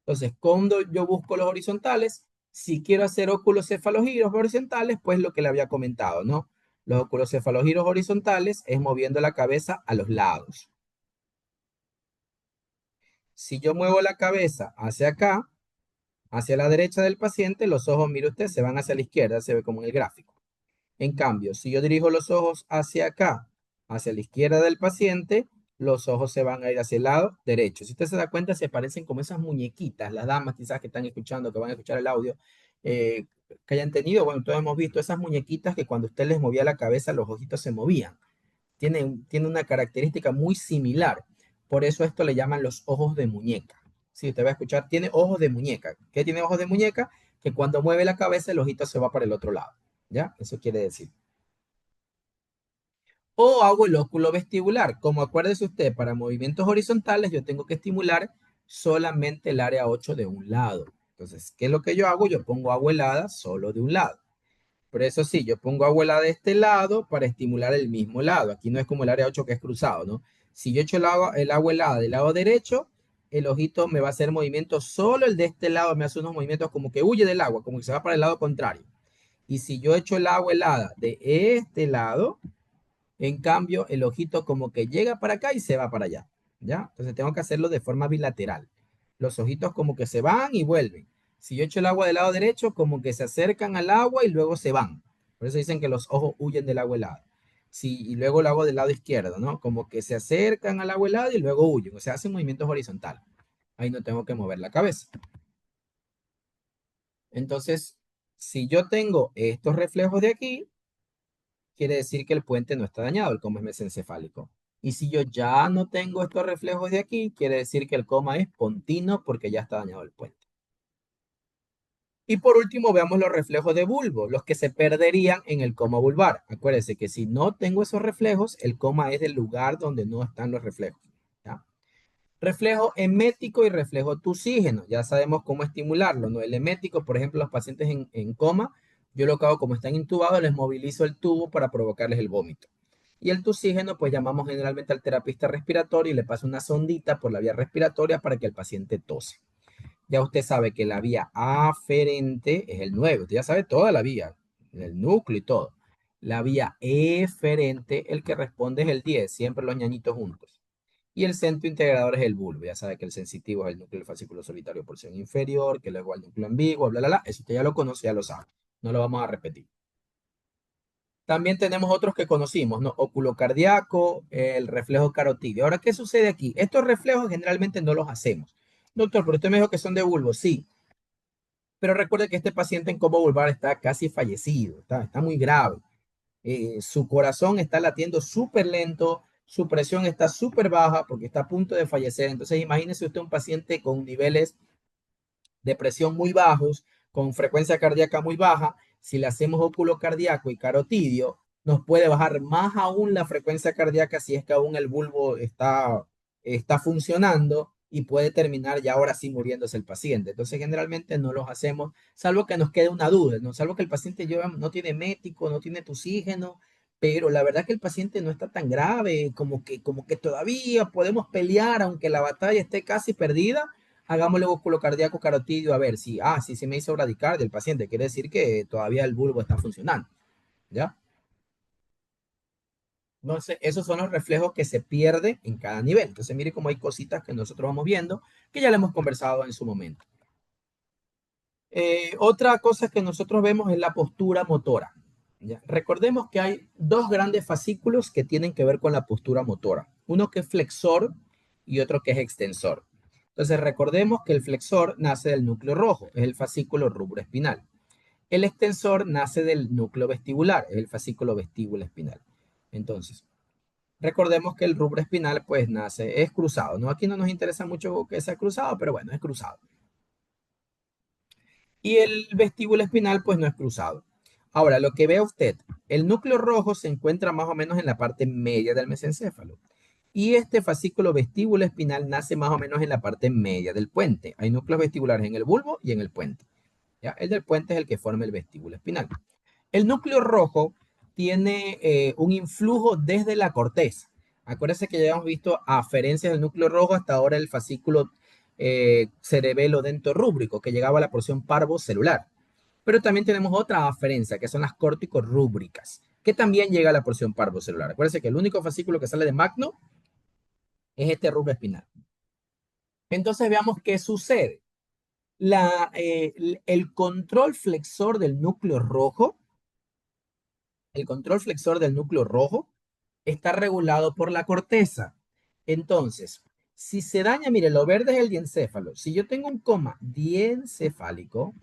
Entonces, cuando yo busco los horizontales, si quiero hacer óculos cefalogiros horizontales, pues lo que le había comentado, ¿no? Los óculos cefalogiros horizontales es moviendo la cabeza a los lados. Si yo muevo la cabeza hacia acá, hacia la derecha del paciente, los ojos, mire usted, se van hacia la izquierda, se ve como en el gráfico. En cambio, si yo dirijo los ojos hacia acá, hacia la izquierda del paciente, los ojos se van a ir hacia el lado derecho. Si usted se da cuenta, se parecen como esas muñequitas, las damas quizás que están escuchando, que van a escuchar el audio, que hayan tenido, bueno, todos hemos visto esas muñequitas que cuando usted les movía la cabeza, los ojitos se movían. Tiene una característica muy similar. Por eso esto le llaman los ojos de muñeca. Si usted va a escuchar, tiene ojos de muñeca. ¿Qué tiene ojos de muñeca? Que cuando mueve la cabeza, el ojito se va para el otro lado. ¿Ya? Eso quiere decir. O hago el óculo vestibular. Como acuérdese usted, para movimientos horizontales yo tengo que estimular solamente el área 8 de un lado. Entonces, ¿qué es lo que yo hago? Yo pongo agua helada solo de un lado. Pero eso sí, yo pongo abuela de este lado para estimular el mismo lado. Aquí no es como el área 8 que es cruzado, ¿no? Si yo echo el agua helada del lado derecho, el ojito me va a hacer movimientos, solo el de este lado me hace unos movimientos como que huye del agua, como que se va para el lado contrario. Y si yo echo el agua helada de este lado, en cambio, el ojito como que llega para acá y se va para allá, ¿ya? Entonces tengo que hacerlo de forma bilateral. Los ojitos como que se van y vuelven. Si yo echo el agua del lado derecho, como que se acercan al agua y luego se van. Por eso dicen que los ojos huyen del agua helada. Sí, y luego lo hago del lado izquierdo, ¿no? Como que se acercan al agua helada y luego huyen. O sea, hacen movimientos horizontales. Ahí no tengo que mover la cabeza. Entonces, si yo tengo estos reflejos de aquí, quiere decir que el puente no está dañado, el coma es mesencefálico. Y si yo ya no tengo estos reflejos de aquí, quiere decir que el coma es pontino porque ya está dañado el puente. Y por último, veamos los reflejos de bulbo, los que se perderían en el coma vulvar. Acuérdense que si no tengo esos reflejos, el coma es del lugar donde no están los reflejos. ¿Ya? Reflejo emético y reflejo tusígeno. Ya sabemos cómo estimularlo, ¿no? El emético, por ejemplo, los pacientes en coma, yo lo que hago como están intubados, les movilizo el tubo para provocarles el vómito. Y el tusígeno, pues llamamos generalmente al terapista respiratorio y le pasa una sondita por la vía respiratoria para que el paciente tose. Ya usted sabe que la vía aferente es el 9. Usted ya sabe toda la vía, el núcleo y todo. La vía eferente, el que responde es el 10, siempre los ñañitos juntos. Y el centro integrador es el bulbo. Ya sabe que el sensitivo es el núcleo del fascículo solitario porción inferior, que luego el núcleo ambiguo, bla, bla, bla. Eso usted ya lo conoce, ya lo sabe. No lo vamos a repetir. También tenemos otros que conocimos, ¿no? Óculo cardíaco, el reflejo carotídeo. Ahora, ¿qué sucede aquí? Estos reflejos generalmente no los hacemos. Doctor, pero usted me dijo que son de bulbo, sí. Pero recuerde que este paciente en coma vulvar está casi fallecido, está muy grave. Su corazón está latiendo súper lento, su presión está súper baja porque está a punto de fallecer. Entonces, imagínese usted un paciente con niveles de presión muy bajos, con frecuencia cardíaca muy baja. Si le hacemos óculo cardíaco y carotidio, nos puede bajar más aún la frecuencia cardíaca si es que aún el bulbo está funcionando y puede terminar ya ahora sí muriéndose el paciente. Entonces, generalmente no los hacemos, salvo que nos quede una duda, ¿no? Salvo que el paciente no tiene médico, no tiene oxígeno, pero la verdad que el paciente no está tan grave, como que todavía podemos pelear, aunque la batalla esté casi perdida. Hagámosle músculo cardíaco carotidio a ver si, si se me hizo bradicardia el paciente, quiere decir que todavía el bulbo está funcionando, ¿ya? Entonces, esos son los reflejos que se pierden en cada nivel. Entonces, mire cómo hay cositas que nosotros vamos viendo que ya le hemos conversado en su momento. Otra cosa que nosotros vemos es la postura motora. ¿Ya? Recordemos que hay dos grandes fascículos que tienen que ver con la postura motora. Uno que es flexor y otro que es extensor. Entonces, recordemos que el flexor nace del núcleo rojo, es el fascículo rubroespinal. El extensor nace del núcleo vestibular, es el fascículo vestíbulo espinal. Entonces, recordemos que el rubro espinal pues nace, es cruzado, ¿no? Aquí no nos interesa mucho que sea cruzado, pero bueno, es cruzado. Y el vestíbulo espinal pues no es cruzado. Ahora, lo que ve usted, el núcleo rojo se encuentra más o menos en la parte media del mesencéfalo. Y este fascículo vestíbulo espinal nace más o menos en la parte media del puente. Hay núcleos vestibulares en el bulbo y en el puente. ¿Ya? El del puente es el que forma el vestíbulo espinal. El núcleo rojo tiene un influjo desde la corteza. Acuérdense que ya hemos visto aferencias del núcleo rojo hasta ahora el fascículo cerebelo dentorrúbrico que llegaba a la porción parvocelular. Pero también tenemos otra aferencia que son las córtico-rúbricas, que también llega a la porción parvocelular. Acuérdense que el único fascículo que sale de magno es este rubro espinal. Entonces veamos qué sucede. El control flexor del núcleo rojo, el control flexor del núcleo rojo está regulado por la corteza. Entonces, si se daña, mire, lo verde es el diencéfalo. Si yo tengo un coma diencefálico,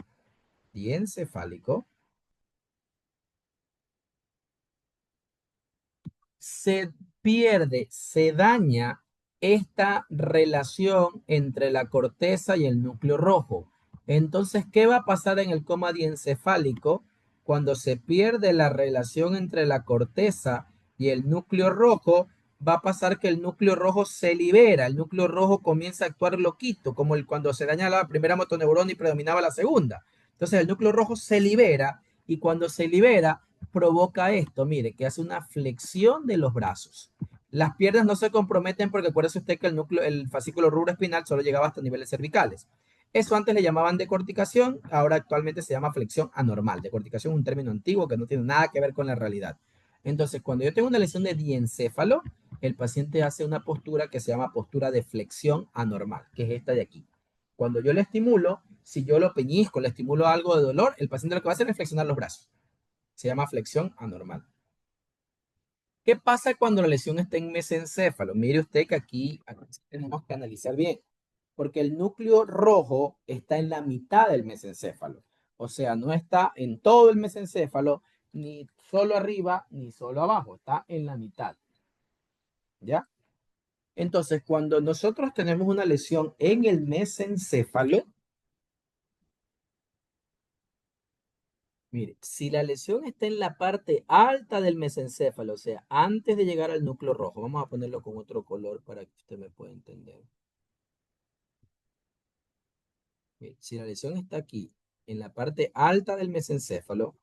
se pierde, se daña esta relación entre la corteza y el núcleo rojo. Entonces, ¿qué va a pasar en el coma diencefálico cuando se pierde la relación entre la corteza y el núcleo rojo? Va a pasar que el núcleo rojo se libera, el núcleo rojo comienza a actuar loquito, como cuando se daña la primera motoneurona y predominaba la segunda. Entonces el núcleo rojo se libera y cuando se libera provoca esto, mire, que hace una flexión de los brazos. Las piernas no se comprometen porque acuérdese usted que el fascículo rubroespinal solo llegaba hasta niveles cervicales. Eso antes le llamaban decorticación, ahora actualmente se llama flexión anormal. Decorticación es un término antiguo que no tiene nada que ver con la realidad. Entonces, cuando yo tengo una lesión de diencéfalo, el paciente hace una postura que se llama postura de flexión anormal, que es esta de aquí. Cuando yo le estimulo, si yo lo peñizco, le estimulo algo de dolor, el paciente lo que va a hacer es flexionar los brazos. Se llama flexión anormal. ¿Qué pasa cuando la lesión está en mesencéfalo? Mire usted que aquí tenemos que analizar bien, porque el núcleo rojo está en la mitad del mesencéfalo. O sea, no está en todo el mesencéfalo, ni solo arriba, ni solo abajo, está en la mitad. ¿Ya? Entonces, cuando nosotros tenemos una lesión en el mesencéfalo, mire, si la lesión está en la parte alta del mesencéfalo, o sea, antes de llegar al núcleo rojo, vamos a ponerlo con otro color para que usted me pueda entender. Mire, si la lesión está aquí, en la parte alta del mesencéfalo,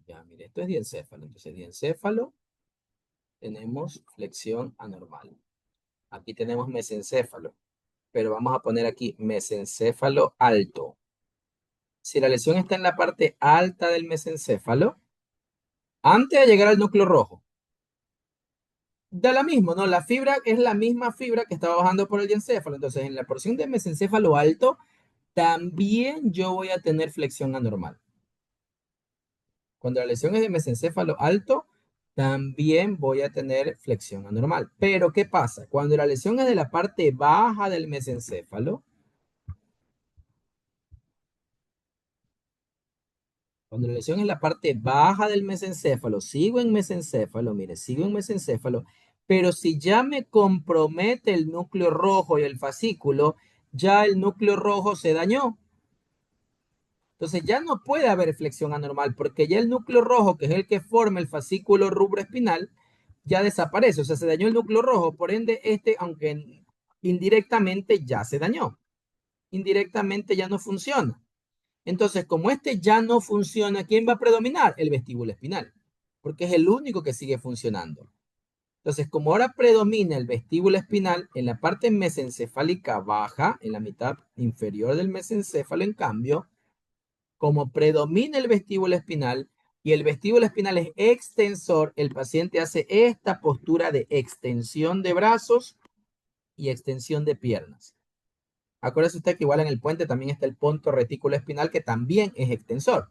ya, mire, esto es diencéfalo. Entonces, diencéfalo, tenemos flexión anormal. Aquí tenemos mesencéfalo, pero vamos a poner aquí mesencéfalo alto. Si la lesión está en la parte alta del mesencéfalo, antes de llegar al núcleo rojo, da la misma, ¿no? La fibra es la misma fibra que estaba bajando por el diencéfalo. Entonces, en la porción de mesencéfalo alto, también yo voy a tener flexión anormal. Cuando la lesión es de mesencéfalo alto, también voy a tener flexión anormal. Pero, ¿qué pasa? Cuando la lesión es de la parte baja del mesencéfalo, cuando la lesión es la parte baja del mesencéfalo, sigo en mesencéfalo, mire, sigo en mesencéfalo, pero si ya me compromete el núcleo rojo y el fascículo, ya el núcleo rojo se dañó. Entonces ya no puede haber flexión anormal porque ya el núcleo rojo, que es el que forma el fascículo rubroespinal, ya desaparece. O sea, se dañó el núcleo rojo, por ende, aunque indirectamente ya se dañó, indirectamente ya no funciona. Entonces, como este ya no funciona, ¿quién va a predominar? El vestíbulo espinal, porque es el único que sigue funcionando. Entonces, como ahora predomina el vestíbulo espinal, en la parte mesencefálica baja, en la mitad inferior del mesencéfalo, en cambio, como predomina el vestíbulo espinal y el vestíbulo espinal es extensor, el paciente hace esta postura de extensión de brazos y extensión de piernas. Acuérdese usted que igual en el puente también está el ponto retículo espinal que también es extensor.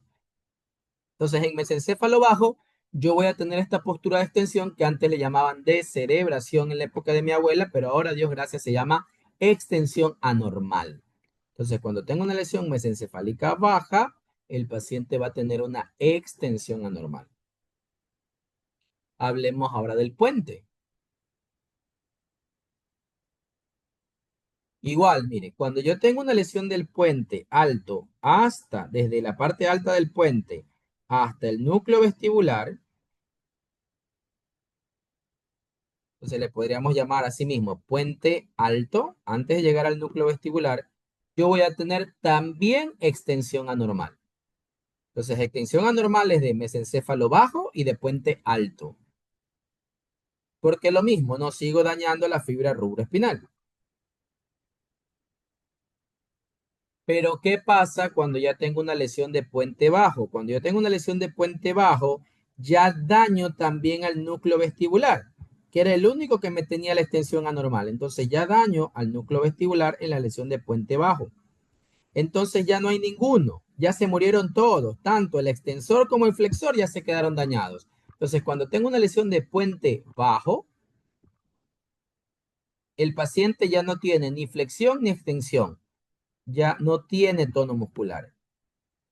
Entonces, en mesencéfalo bajo, yo voy a tener esta postura de extensión que antes le llamaban descerebración en la época de mi abuela, pero ahora, Dios gracias, se llama extensión anormal. Entonces, cuando tengo una lesión mesencefálica baja, el paciente va a tener una extensión anormal. Hablemos ahora del puente. Igual, mire, cuando yo tengo una lesión del puente alto hasta, desde la parte alta del puente hasta el núcleo vestibular, entonces le podríamos llamar a sí mismo puente alto, antes de llegar al núcleo vestibular, yo voy a tener también extensión anormal. Entonces, extensión anormal es de mesencéfalo bajo y de puente alto. Porque lo mismo, no sigo dañando la fibra rubroespinal. Pero, ¿qué pasa cuando ya tengo una lesión de puente bajo? Cuando yo tengo una lesión de puente bajo, ya daño también al núcleo vestibular, que era el único que me tenía la extensión anormal. Entonces, ya daño al núcleo vestibular en la lesión de puente bajo. Entonces, ya no hay ninguno. Ya se murieron todos. Tanto el extensor como el flexor ya se quedaron dañados. Entonces, cuando tengo una lesión de puente bajo, el paciente ya no tiene ni flexión ni extensión. Ya no tiene tono muscular.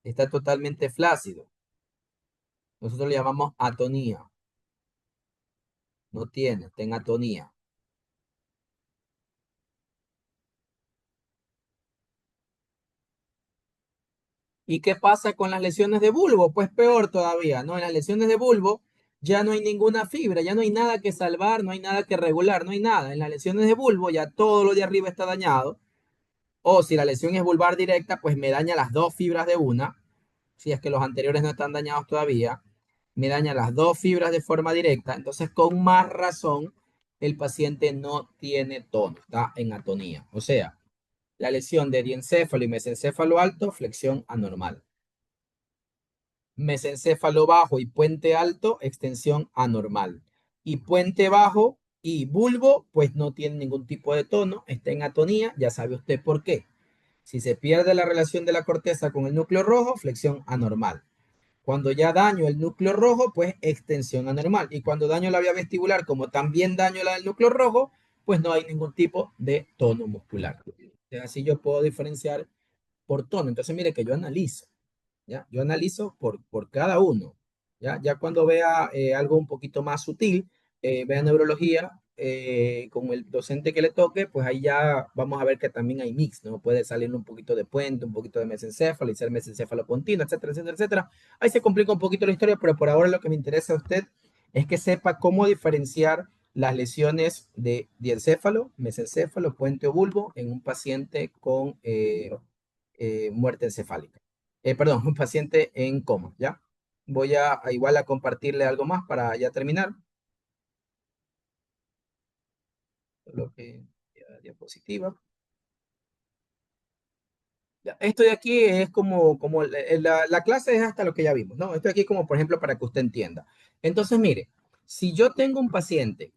Está totalmente flácido. Nosotros le llamamos atonía. No tiene, está en atonía. ¿Y qué pasa con las lesiones de bulbo? Pues peor todavía, ¿no? En las lesiones de bulbo ya no hay ninguna fibra, ya no hay nada que salvar, no hay nada que regular, no hay nada. En las lesiones de bulbo ya todo lo de arriba está dañado. O si la lesión es vulvar directa, pues me daña las dos fibras de una. Si es que los anteriores no están dañados todavía, me daña las dos fibras de forma directa. Entonces, con más razón, el paciente no tiene tono, está en atonía. O sea, la lesión de diencéfalo y mesencéfalo alto, flexión anormal. Mesencéfalo bajo y puente alto, extensión anormal. Y puente bajo y bulbo, pues no tiene ningún tipo de tono, está en atonía, ya sabe usted por qué. Si se pierde la relación de la corteza con el núcleo rojo, flexión anormal. Cuando ya daño el núcleo rojo, pues extensión anormal. Y cuando daño la vía vestibular, como también daño la del núcleo rojo, pues no hay ningún tipo de tono muscular. Así yo puedo diferenciar por tono. Entonces, mire que yo analizo. ¿Ya? Yo analizo por cada uno, ¿ya? Ya cuando vea algo un poquito más sutil, vea neurología con el docente que le toque, pues ahí ya vamos a ver que también hay mix, ¿no? Puede salir un poquito de puente, un poquito de mesencéfalo y ser mesencéfalo continuo, etcétera, etcétera, etcétera. Ahí se complica un poquito la historia, pero por ahora lo que me interesa a usted es que sepa cómo diferenciar las lesiones de diencéfalo, mesencéfalo, puente o bulbo en un paciente con muerte encefálica. Perdón, un paciente en coma, ¿ya? Voy a igual a compartirle algo más para ya terminar. Lo que, diapositiva. Ya, esto de aquí es como la clase es hasta lo que ya vimos, ¿no? Esto de aquí como, por ejemplo, para que usted entienda. Entonces, mire, si yo tengo un paciente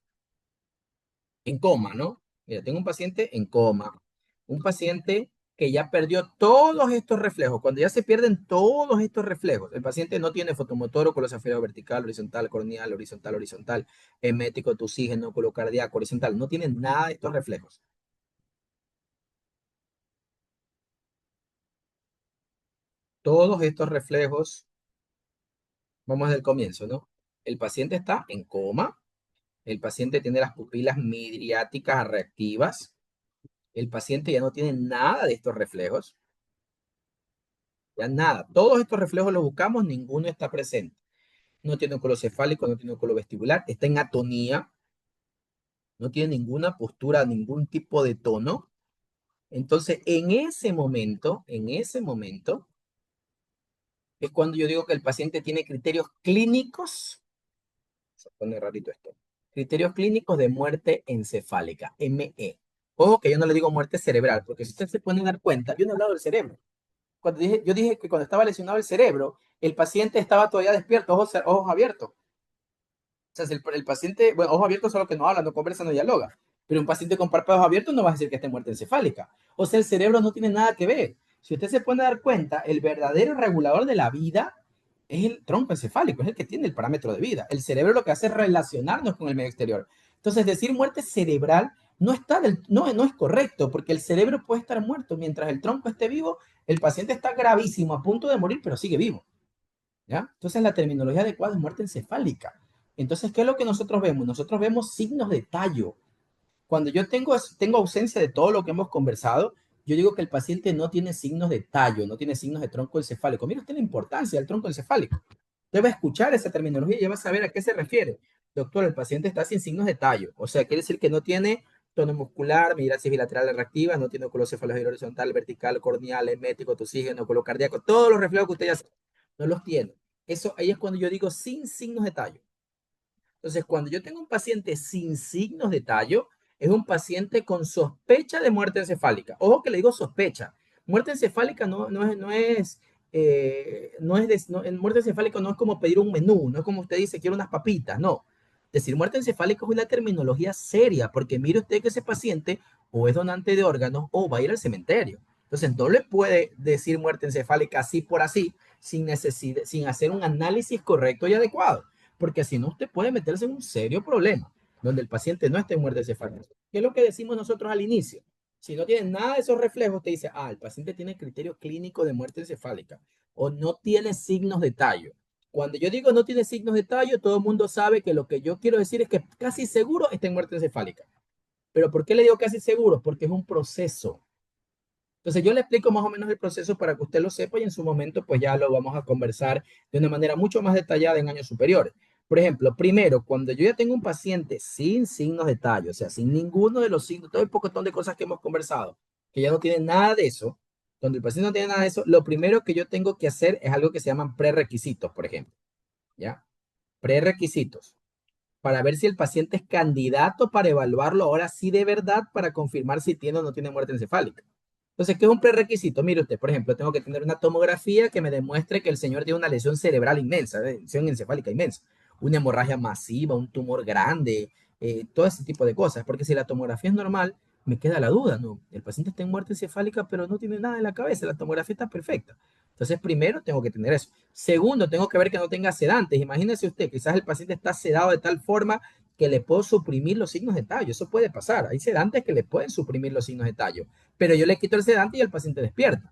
en coma, ¿no? Mira, tengo un paciente en coma, un paciente que ya perdió todos estos reflejos. Cuando ya se pierden todos estos reflejos, el paciente no tiene fotomotor o colosafero vertical, horizontal, corneal, horizontal, horizontal, emético, tusígeno, colocardíaco, horizontal, no tiene nada de estos reflejos. Todos estos reflejos, vamos desde el comienzo, ¿no? El paciente está en coma, el paciente tiene las pupilas midriáticas reactivas, el paciente ya no tiene nada de estos reflejos. Ya nada, todos estos reflejos los buscamos, ninguno está presente. No tiene un cefálico, no tiene un vestibular, está en atonía, no tiene ninguna postura, ningún tipo de tono. Entonces, en ese momento, es cuando yo digo que el paciente tiene criterios clínicos. Se pone rarito esto. Criterios clínicos de muerte encefálica, ME. Ojo que yo no le digo muerte cerebral, porque si usted se puede dar cuenta, yo no he hablado del cerebro. Yo dije que cuando estaba lesionado el cerebro, el paciente estaba todavía despierto, ojos abiertos. O sea, si el paciente, bueno, ojos abiertos solo que no habla, no conversa, no dialoga. Pero un paciente con párpados abiertos no va a decir que esté muerte encefálica. O sea, el cerebro no tiene nada que ver. Si usted se puede dar cuenta, el verdadero regulador de la vida es el tronco encefálico, es el que tiene el parámetro de vida. El cerebro lo que hace es relacionarnos con el medio exterior. Entonces, decir muerte cerebral no es correcto, porque el cerebro puede estar muerto mientras el tronco esté vivo, el paciente está gravísimo, a punto de morir, pero sigue vivo. ¿Ya? Entonces la terminología adecuada es muerte encefálica. Entonces, ¿qué es lo que nosotros vemos? Nosotros vemos signos de tallo. Cuando yo tengo ausencia de todo lo que hemos conversado, yo digo que el paciente no tiene signos de tallo, no tiene signos de tronco encefálico. Mira usted la importancia del tronco encefálico. Usted va a escuchar esa terminología y ya va a saber a qué se refiere. Doctor, el paciente está sin signos de tallo. O sea, quiere decir que no tiene tono muscular, mirasis bilateral reactiva, no tiene oculocefalogía horizontal, vertical, corneal, emético, tusígeno, colocardíaco, todos los reflejos que usted ya sabe, no los tiene. Eso ahí es cuando yo digo sin signos de tallo. Entonces, cuando yo tengo un paciente sin signos de tallo, es un paciente con sospecha de muerte encefálica. Ojo que le digo sospecha. Muerte encefálica en muerte encefálica no es como pedir un menú, no es como usted dice, quiero unas papitas, no. Decir muerte encefálica es una terminología seria, porque mire usted que ese paciente o es donante de órganos o va a ir al cementerio. Entonces, no le puede decir muerte encefálica así por así, sin hacer un análisis correcto y adecuado, porque si no, usted puede meterse en un serio problema, donde el paciente no esté en muerte encefálica. ¿Qué es lo que decimos nosotros al inicio? Si no tiene nada de esos reflejos, te dice, el paciente tiene criterio clínico de muerte encefálica o no tiene signos de tallo. Cuando yo digo no tiene signos de tallo, todo el mundo sabe que lo que yo quiero decir es que casi seguro está en muerte encefálica. ¿Pero por qué le digo casi seguro? Porque es un proceso. Entonces yo le explico más o menos el proceso para que usted lo sepa y en su momento pues ya lo vamos a conversar de una manera mucho más detallada en años superiores. Por ejemplo, primero, cuando yo ya tengo un paciente sin signos de tallo, o sea, sin ninguno de los signos, todo el pocotón de cosas que hemos conversado, que ya no tiene nada de eso, donde el paciente no tiene nada de eso, lo primero que yo tengo que hacer es algo que se llaman prerequisitos, por ejemplo, ¿ya? Prerequisitos para ver si el paciente es candidato para evaluarlo ahora sí de verdad para confirmar si tiene o no tiene muerte encefálica. Entonces, ¿qué es un prerequisito? Mire usted, por ejemplo, tengo que tener una tomografía que me demuestre que el señor tiene una lesión cerebral inmensa, lesión encefálica inmensa, una hemorragia masiva, un tumor grande, todo ese tipo de cosas. Porque si la tomografía es normal, me queda la duda, ¿no? El paciente está en muerte encefálica, pero no tiene nada en la cabeza, la tomografía está perfecta. Entonces, primero tengo que tener eso. Segundo, tengo que ver que no tenga sedantes. Imagínese usted, quizás el paciente está sedado de tal forma que le puedo suprimir los signos de tallo. Eso puede pasar. Hay sedantes que le pueden suprimir los signos de tallo, pero yo le quito el sedante y el paciente despierta.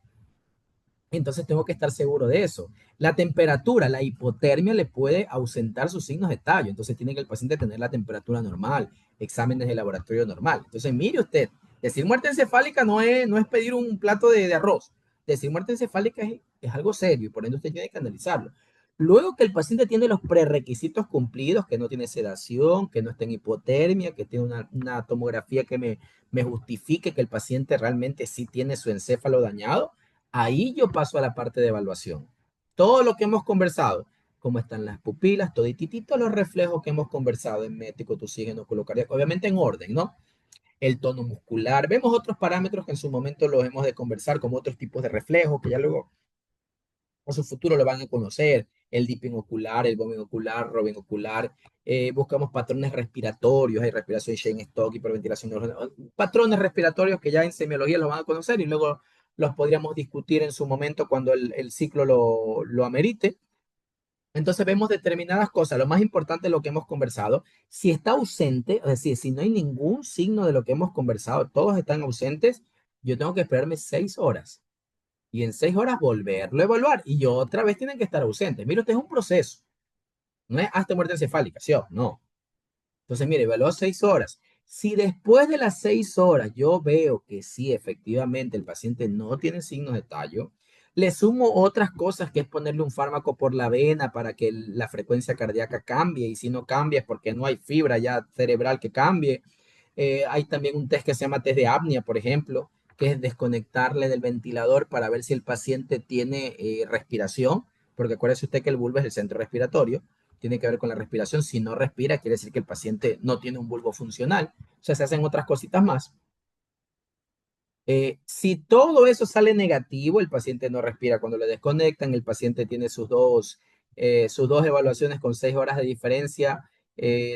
Entonces tengo que estar seguro de eso. La temperatura, la hipotermia le puede ausentar sus signos de tallo. Entonces tiene que el paciente tener la temperatura normal, exámenes de laboratorio normal. Entonces mire usted, decir muerte encefálica no es pedir un plato de arroz. Decir muerte encefálica es algo serio y por ende usted tiene que analizarlo. Luego que el paciente tiene los prerequisitos cumplidos, que no tiene sedación, que no está en hipotermia, que tiene una tomografía que me justifique que el paciente realmente sí tiene su encéfalo dañado, ahí yo paso a la parte de evaluación. Todo lo que hemos conversado, cómo están las pupilas, todititito los reflejos que hemos conversado en métrico, tusígeno, colocardíaco, obviamente en orden, ¿no? El tono muscular. Vemos otros parámetros que en su momento los hemos de conversar, como otros tipos de reflejos que ya luego a su futuro lo van a conocer. El dipping ocular, el bombing ocular, robing ocular. Buscamos patrones respiratorios, hay respiración Cheyne-Stokes, hiperventilación neurogénica, patrones respiratorios que ya en semiología los van a conocer y luego los podríamos discutir en su momento cuando el ciclo lo amerite. Entonces vemos determinadas cosas. Lo más importante de lo que hemos conversado, si está ausente, es decir, si no hay ningún signo de lo que hemos conversado, todos están ausentes, yo tengo que esperarme 6 horas y en 6 horas volverlo a evaluar y yo otra vez tienen que estar ausentes. Mire, usted es un proceso, no es hasta muerte encefálica, ¿sí o no? Entonces, mire, evaluó 6 horas. Si después de las 6 horas yo veo que sí, efectivamente, el paciente no tiene signos de tallo, le sumo otras cosas que es ponerle un fármaco por la vena para que la frecuencia cardíaca cambie y si no cambia es porque no hay fibra ya cerebral que cambie. Hay también un test que se llama test de apnea, por ejemplo, que es desconectarle del ventilador para ver si el paciente tiene respiración, porque acuérdese usted que el bulbo es el centro respiratorio. tiene que ver con la respiración. Si no respira, quiere decir que el paciente no tiene un bulbo funcional. O sea, se hacen otras cositas más. Si todo eso sale negativo, el paciente no respira. Cuando le desconectan, el paciente tiene sus dos evaluaciones con 6 horas de diferencia,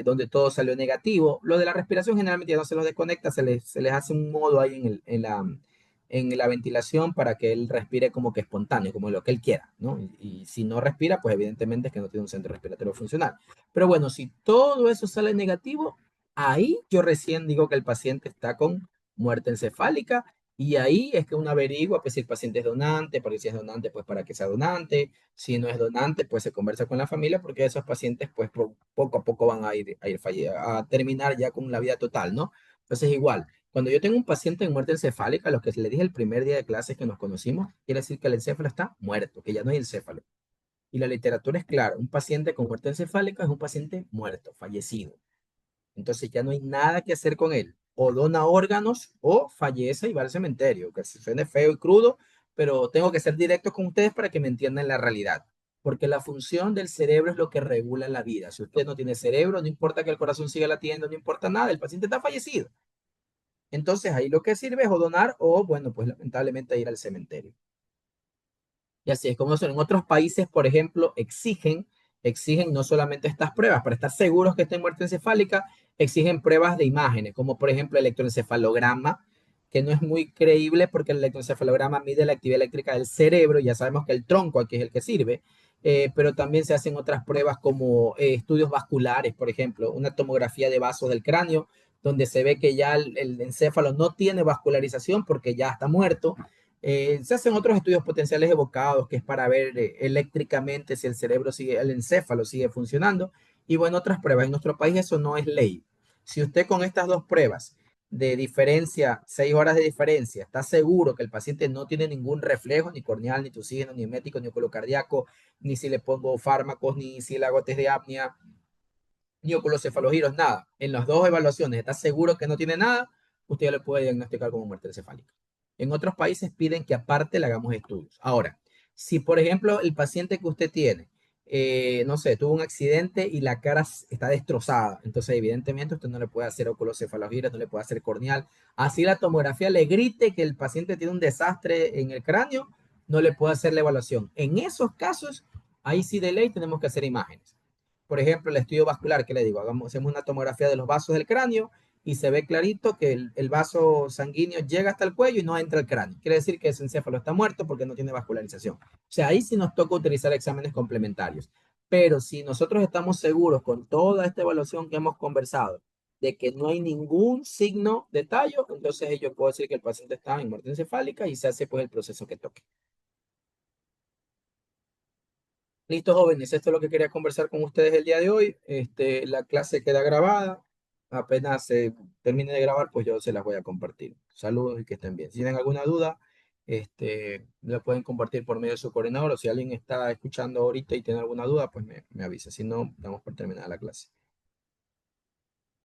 donde todo salió negativo. Lo de la respiración generalmente ya no se los desconecta, se les hace un modo ahí en la ventilación para que él respire como que espontáneo, como lo que él quiera, ¿no? Y si no respira, pues evidentemente es que no tiene un centro respiratorio funcional. Pero bueno, si todo eso sale negativo, ahí yo recién digo que el paciente está con muerte encefálica y ahí es que uno averigua pues, si el paciente es donante, porque si es donante, pues para que sea donante. Si no es donante, pues se conversa con la familia, porque esos pacientes, pues poco a poco van a terminar ya con la vida total, ¿no? Entonces, igual, cuando yo tengo un paciente en muerte encefálica, lo que le dije el primer día de clases que nos conocimos, quiere decir que el encéfalo está muerto, que ya no hay encéfalo. Y la literatura es clara, un paciente con muerte encefálica es un paciente muerto, fallecido. Entonces ya no hay nada que hacer con él. O dona órganos o fallece y va al cementerio, que se suene feo y crudo, pero tengo que ser directo con ustedes para que me entiendan la realidad. Porque la función del cerebro es lo que regula la vida. Si usted no tiene cerebro, no importa que el corazón siga latiendo, no importa nada, el paciente está fallecido. Entonces ahí lo que sirve es o donar o, bueno, pues lamentablemente ir al cementerio. Y así es como son. En otros países, por ejemplo, exigen no solamente estas pruebas, para estar seguros que está en muerte encefálica, exigen pruebas de imágenes, como por ejemplo el electroencefalograma, que no es muy creíble porque el electroencefalograma mide la actividad eléctrica del cerebro, ya sabemos que el tronco aquí es el que sirve, pero también se hacen otras pruebas como estudios vasculares, por ejemplo, una tomografía de vasos del cráneo, donde se ve que ya el encéfalo no tiene vascularización porque ya está muerto. Se hacen otros estudios potenciales evocados, que es para ver eléctricamente si el cerebro sigue, el encéfalo sigue funcionando. Y bueno, otras pruebas. En nuestro país eso no es ley. Si usted con estas dos pruebas de diferencia, 6 horas de diferencia, está seguro que el paciente no tiene ningún reflejo, ni corneal, ni tusígeno, ni emético, ni oculocardíaco, ni si le pongo fármacos, ni si le hago test de apnea, ni oculocefalogiros, nada. En las dos evaluaciones está seguro que no tiene nada, usted ya le puede diagnosticar como muerte encefálica. En otros países piden que aparte le hagamos estudios. Ahora, si por ejemplo el paciente que usted tiene, no sé, tuvo un accidente y la cara está destrozada, entonces evidentemente usted no le puede hacer oculocefalogiros, no le puede hacer corneal. Así la tomografía le grite que el paciente tiene un desastre en el cráneo, no le puede hacer la evaluación. En esos casos, ahí sí de ley tenemos que hacer imágenes. Por ejemplo, el estudio vascular, que le digo, hacemos una tomografía de los vasos del cráneo y se ve clarito que el vaso sanguíneo llega hasta el cuello y no entra al cráneo. Quiere decir que ese encéfalo está muerto porque no tiene vascularización. O sea, ahí sí nos toca utilizar exámenes complementarios. Pero si nosotros estamos seguros con toda esta evaluación que hemos conversado de que no hay ningún signo de tallo, entonces yo puedo decir que el paciente está en muerte encefálica y se hace pues el proceso que toque. Listo, jóvenes, esto es lo que quería conversar con ustedes el día de hoy. La clase queda grabada. Apenas se termine de grabar, pues yo se las voy a compartir. Saludos y que estén bien. Si tienen alguna duda, la pueden compartir por medio de su coordinador o si alguien está escuchando ahorita y tiene alguna duda, pues me avisa. Si no, damos por terminada la clase.